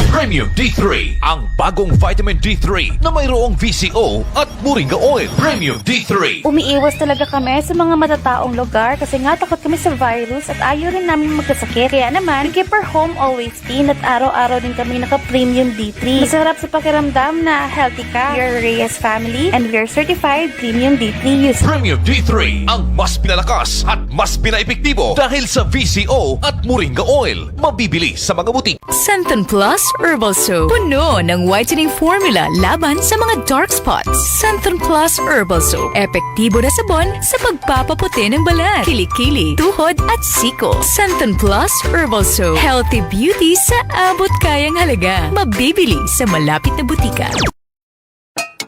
Premium D3, ang bagong vitamin D3 na mayroong VCO at moringa oil. Premium D3. Umiiwas talaga kami sa mga matataong lugar kasi nga takot kami sa virus at ayaw rin namin magkasakit. Kaya naman, keep our home always clean at araw-araw din kami naka-Premium D3. Masarap sa pakiramdam na healthy ka. We are Reyes family and we are certified Premium D3 users. Premium D3, ang mas pinalakas at mas pinaepektibo dahil sa VCO at moringa oil. Mabibili sa mga butik. Santon Plus Herbal Soap. Puno ng whitening formula laban sa mga dark spots. Santon Plus Herbal Soap. Epektibo na sabon sa pagpapaputi ng balat, kilikili, tuhod at siko. Santon Plus Herbal Soap. Healthy beauty sa abot kayang halaga. Mabibili sa malapit na butika.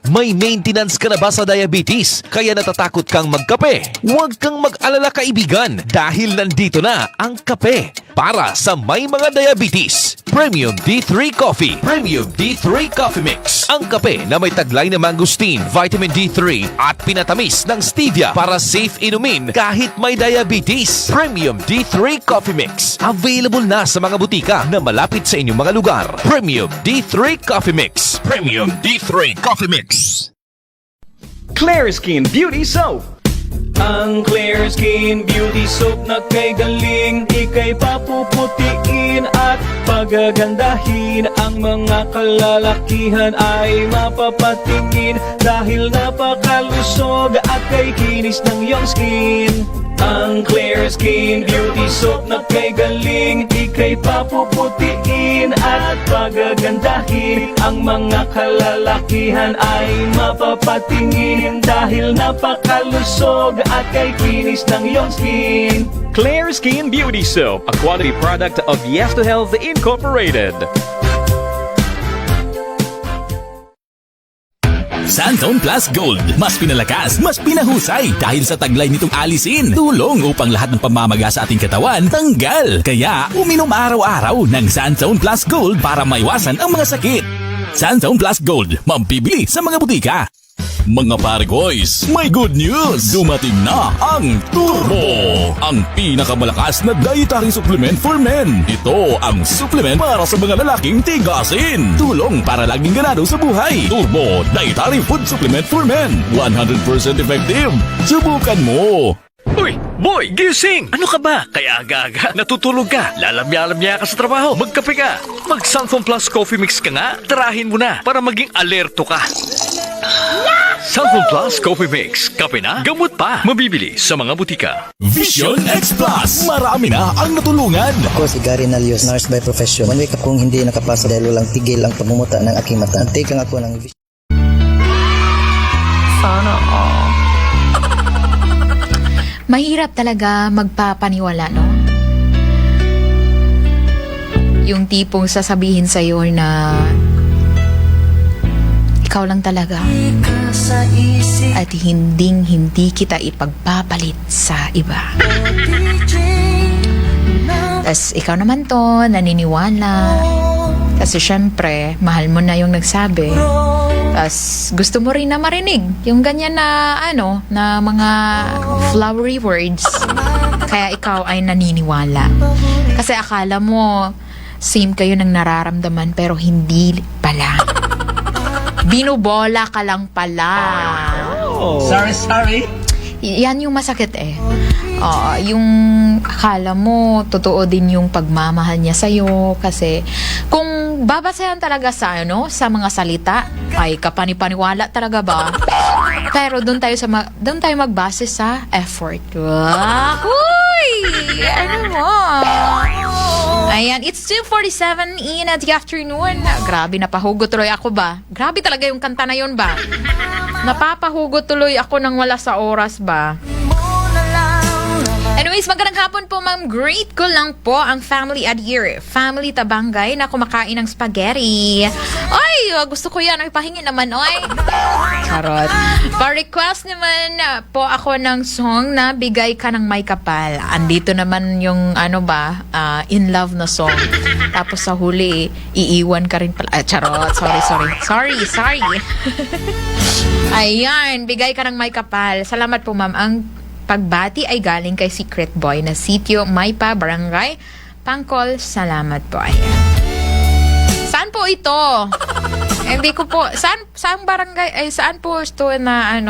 May maintenance ka na ba sa diabetes? Kaya natatakot kang magkape? Huwag kang mag-alala kaibigan dahil nandito na ang kape para sa may mga diabetes. Premium D3 Coffee. Premium D3 Coffee Mix. Ang kape na may taglay na mangosteen, vitamin D3 at pinatamis ng stevia para safe inumin kahit may diabetes. Premium D3 Coffee Mix. Available na sa mga butika na malapit sa inyong mga lugar. Premium D3 Coffee Mix. Premium D3 Coffee Mix. Clear Skin Beauty Soap. Ang Clear Skin Beauty Soap na kay galing, ika'y papuputiin at pagagandahin. Ang mga kalalakihan ay mapapatingin dahil napakalusog at kay kinis ng iyong skin. Ang Clear Skin Beauty Soap na kay galing, ika'y papuputiin at pagagandahin. Ang mga kalalakihan ay mapapatingin dahil napakalusog at kay kinis ng iyong skin. Clear Skin Beauty Soap, a quality product of Yes to Health Incorporated. Santon Plus Gold. Mas pinalakas, mas pinahusay dahil sa taglay nitong alisin. Tulong upang lahat ng pamamaga sa ating katawan tanggal. Kaya uminom araw-araw ng Santon Plus Gold para maiwasan ang mga sakit. Santon Plus Gold, mabibili sa mga butika. Mga Paragoys, may good news! Dumating na ang Turbo! Ang pinakamalakas na dietary supplement for men. Ito ang supplement para sa mga lalaking tigasin. Tulong para laging ganado sa buhay. Turbo Dietary Food Supplement for Men. 100% effective. Subukan mo! Uy, boy, gising! Ano ka ba? Kaya aga-aga, natutulog ka, lalamya-lamya ka sa trabaho, magkape ka, mag-Sunfone Plus Coffee Mix ka nga, tirahin mo na para maging alerto ka. Sunfone Plus Coffee Mix, kape na, gamot pa, mabibili sa mga butika. Vision X Plus. Marami na ang natulungan. Ako si Gary Nalios, nurse by profession. One week akong hindi nakapasa dahil walang tigil ang pagmumuta ng aking mata. Take lang ako ng Vision. Sana all. Mahirap talaga magpapaniwala, no? Yung tipong sasabihin sa'yo na ikaw lang talaga at hindi kita ipagpapalit sa iba. Tas ikaw naman to, naniniwala. Kasi syempre, mahal mo na yung nagsabi. Tas gusto mo rin na marinig yung ganyan na na mga flowery words. Kaya ikaw ay naniniwala. Kasi akala mo same kayo ng nararamdaman pero hindi pala. Binubola ka lang pala. Sorry. Yan yung masakit eh. yung akala mo totoo din yung pagmamahal niya sa'yo kasi kung babasayan talaga sa sa mga salita ay kapanipaniwala talaga ba, pero doon tayo magbase sa effort. Uy! Ano mo? Ayan, it's 2:47 in the afternoon. Grabe, napahugot tuloy ako ba? Grabe talaga yung kanta na yun ba? Napapahugot tuloy ako nang wala sa oras ba? Anyways, magandang hapon po, ma'am. Great ko lang po ang family at year. Family Tabangay na kumakain ng spaghetti. Ay, gusto ko yan. Ay, pahingi naman, oy. Charot. Pa-request naman po ako ng song na Bigay Ka ng May Kapal. Andito naman yung, in love na song. Tapos sa huli, iiwan ka rin pala. Charot. Sorry. Ayan, Bigay Ka ng May Kapal. Salamat po, ma'am. Ang pagbati ay galing kay Secret Boy na Sitio Maypa, Barangay Pangkol. Salamat po. Ayan. Saan po ito? Hindi ko po. Saan barangay? Ay, saan po ito na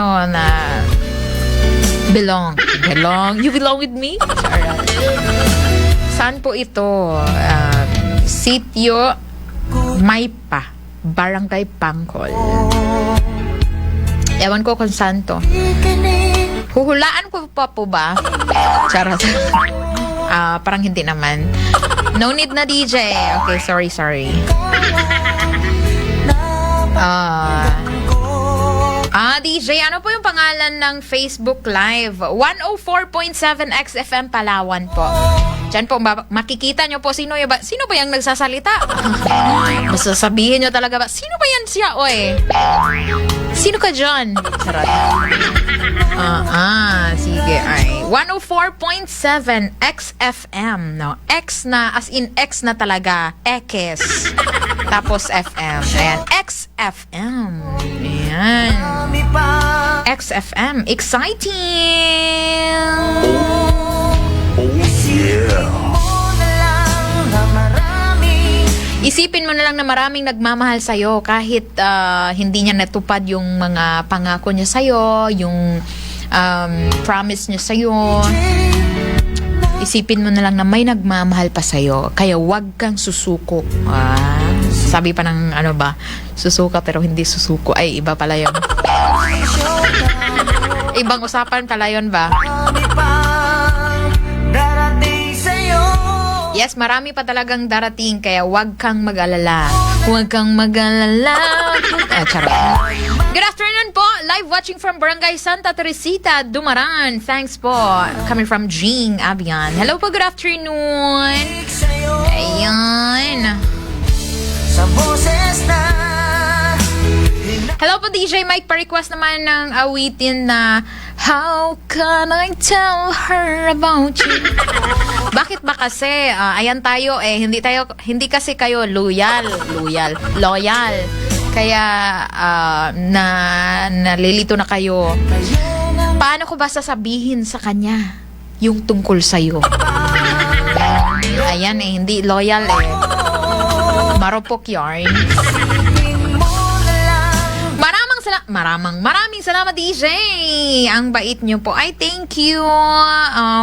belong? You belong with me? Saan po ito? Sitio Maypa, Barangay Pangkol. Ewan ko kung saan to. Huhulaan ko pa po ba? Charot. Parang hindi naman. No need na, DJ. Okay, sorry. DJ, ano po yung pangalan ng Facebook Live? 104.7 XFM Palawan po. Diyan po, makikita nyo po sino ba yung nagsasalita? Basta sabihin nyo talaga ba, sino ba yan siya, oy? Sino ka dyan? Sarot. Sige, ay. 104.7 XFM. No, X na, as in X na talaga. X. Tapos FM. Ayan, XFM. Ayan. XFM. Exciting! Isipin mo na lang na maraming nagmamahal sa'yo kahit hindi niya natupad yung mga pangako niya sa'yo, yung promise niya sa'yo. Isipin mo na lang na may nagmamahal pa sa'yo, kaya wag kang susuko. Sabi pa ng susuka pero hindi susuko. Ay, iba pala yun. Ibang usapan pala yun ba? Yes, marami pa talagang darating, kaya wag kang mag-alala. Huwag kang mag-alala. Charot. Good afternoon po. Live watching from Barangay Santa Teresita, Dumaran. Thanks po. Coming from Jing Abian. Hello po, good afternoon. Ayan. Hello po, DJ Mike. Pa-request naman ng awitin na How Can I Tell Her About You? Bakit ba kasi? Ayan tayo hindi kasi kayo loyal. Kaya nalilito na kayo. Paano ko ba sasabihin sa kanya yung tungkol sa'yo? Ayan hindi loyal Maropok yarn. Maraming salamat, DJ. Ang bait nyo po. Ay, thank you.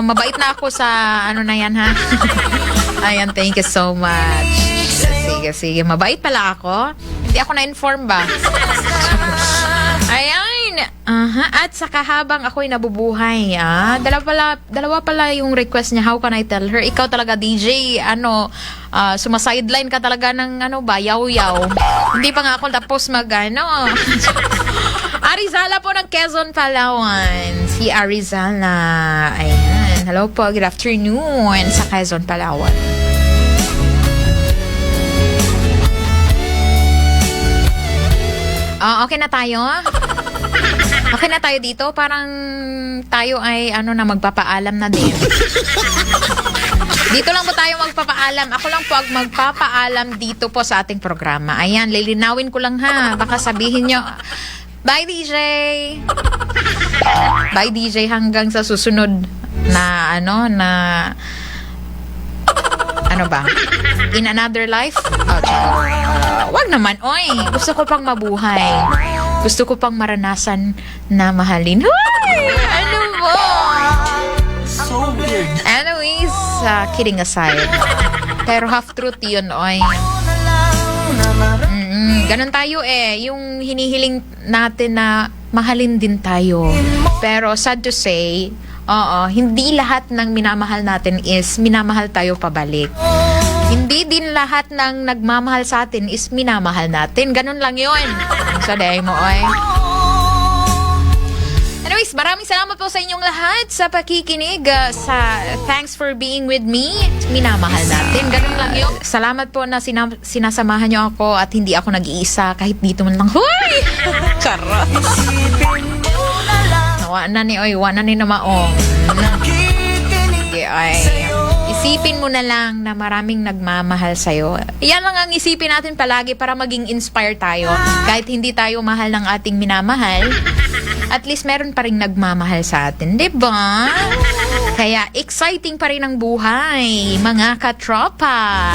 Mabait na ako sa na yan, ha? Ayan, thank you so much. Sige. Mabait pala ako. Hindi ako na-inform ba? Ayan. At saka habang ako'y nabubuhay, dalawa pala yung request niya. How can I tell her? Ikaw talaga, DJ, sumasideline ka talaga ng yaw-yaw. Hindi pa nga ako tapos Arizala po ng Quezon, Palawan. Si Arizala. Ayan. Hello po, good afternoon sa Quezon, Palawan. Okay na tayo? Okay na tayo dito? Parang tayo ay magpapaalam na din. Dito lang po tayo magpapaalam. Ako lang po ang magpapaalam dito po sa ating programa. Ayan, lilinawin ko lang ha. Baka sabihin nyo, bye DJ! Bye DJ hanggang sa susunod na in another life? Wag naman, oy! Gusto ko pang mabuhay. Gusto ko pang maranasan na mahalin. Hoy! Ano mo? kidding aside. Pero half-truth yun, oy. Ganon tayo yung hinihiling natin na mahalin din tayo. Pero sad to say, hindi lahat ng minamahal natin is minamahal tayo pabalik. Hindi din lahat ng nagmamahal sa atin is minamahal natin. Ganon lang yun. So, day mo, oy. Anyways, maraming salamat po sa inyong lahat sa pakikinig. Thanks for being with me. Minamahal natin. Ganun lang yun. Salamat po na sinasamahan nyo ako at hindi ako nag-iisa kahit dito man lang. Huy! Charot. Wana ni na maong. Isipin mo na lang na maraming nagmamahal sa'yo. Yan lang ang isipin natin palagi para maging inspired tayo. Kahit hindi tayo mahal ng ating minamahal, at least meron pa rin nagmamahal sa atin, diba? Kaya exciting pa rin ang buhay, mga katropa.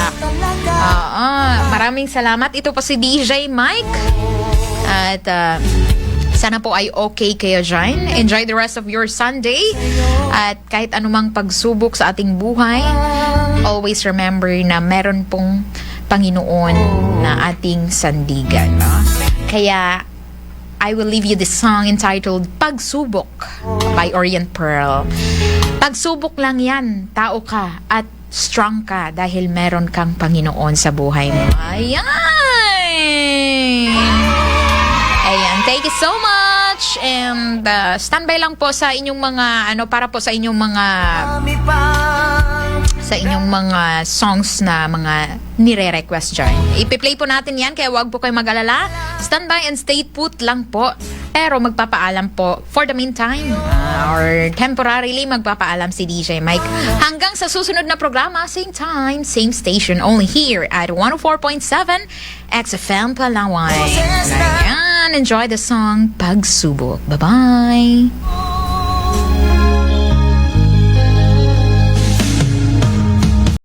Maraming salamat. Ito po si DJ Mike. At sana po ay okay kayo dyan. Enjoy the rest of your Sunday. At kahit anumang pagsubok sa ating buhay, always remember na meron pong Panginoon na ating sandigan. Kaya I will leave you this song entitled Pagsubok by Orient Pearl. Pagsubok lang yan, tao ka at strong ka dahil meron kang Panginoon sa buhay mo. Ayan, thank you so much. And standby lang po sa inyong mga para po sa inyong mga songs na mga nire-request dyan. Ipi-play po natin yan, kaya wag po kayo mag-alala. Standby and stay put lang po. Pero magpapaalam po for the meantime or temporarily magpapaalam si DJ Mike. Hanggang sa susunod na programa, same time, same station, only here at 104.7 XFM Palawan. Ayan, enjoy the song Pagsubok. Bye-bye!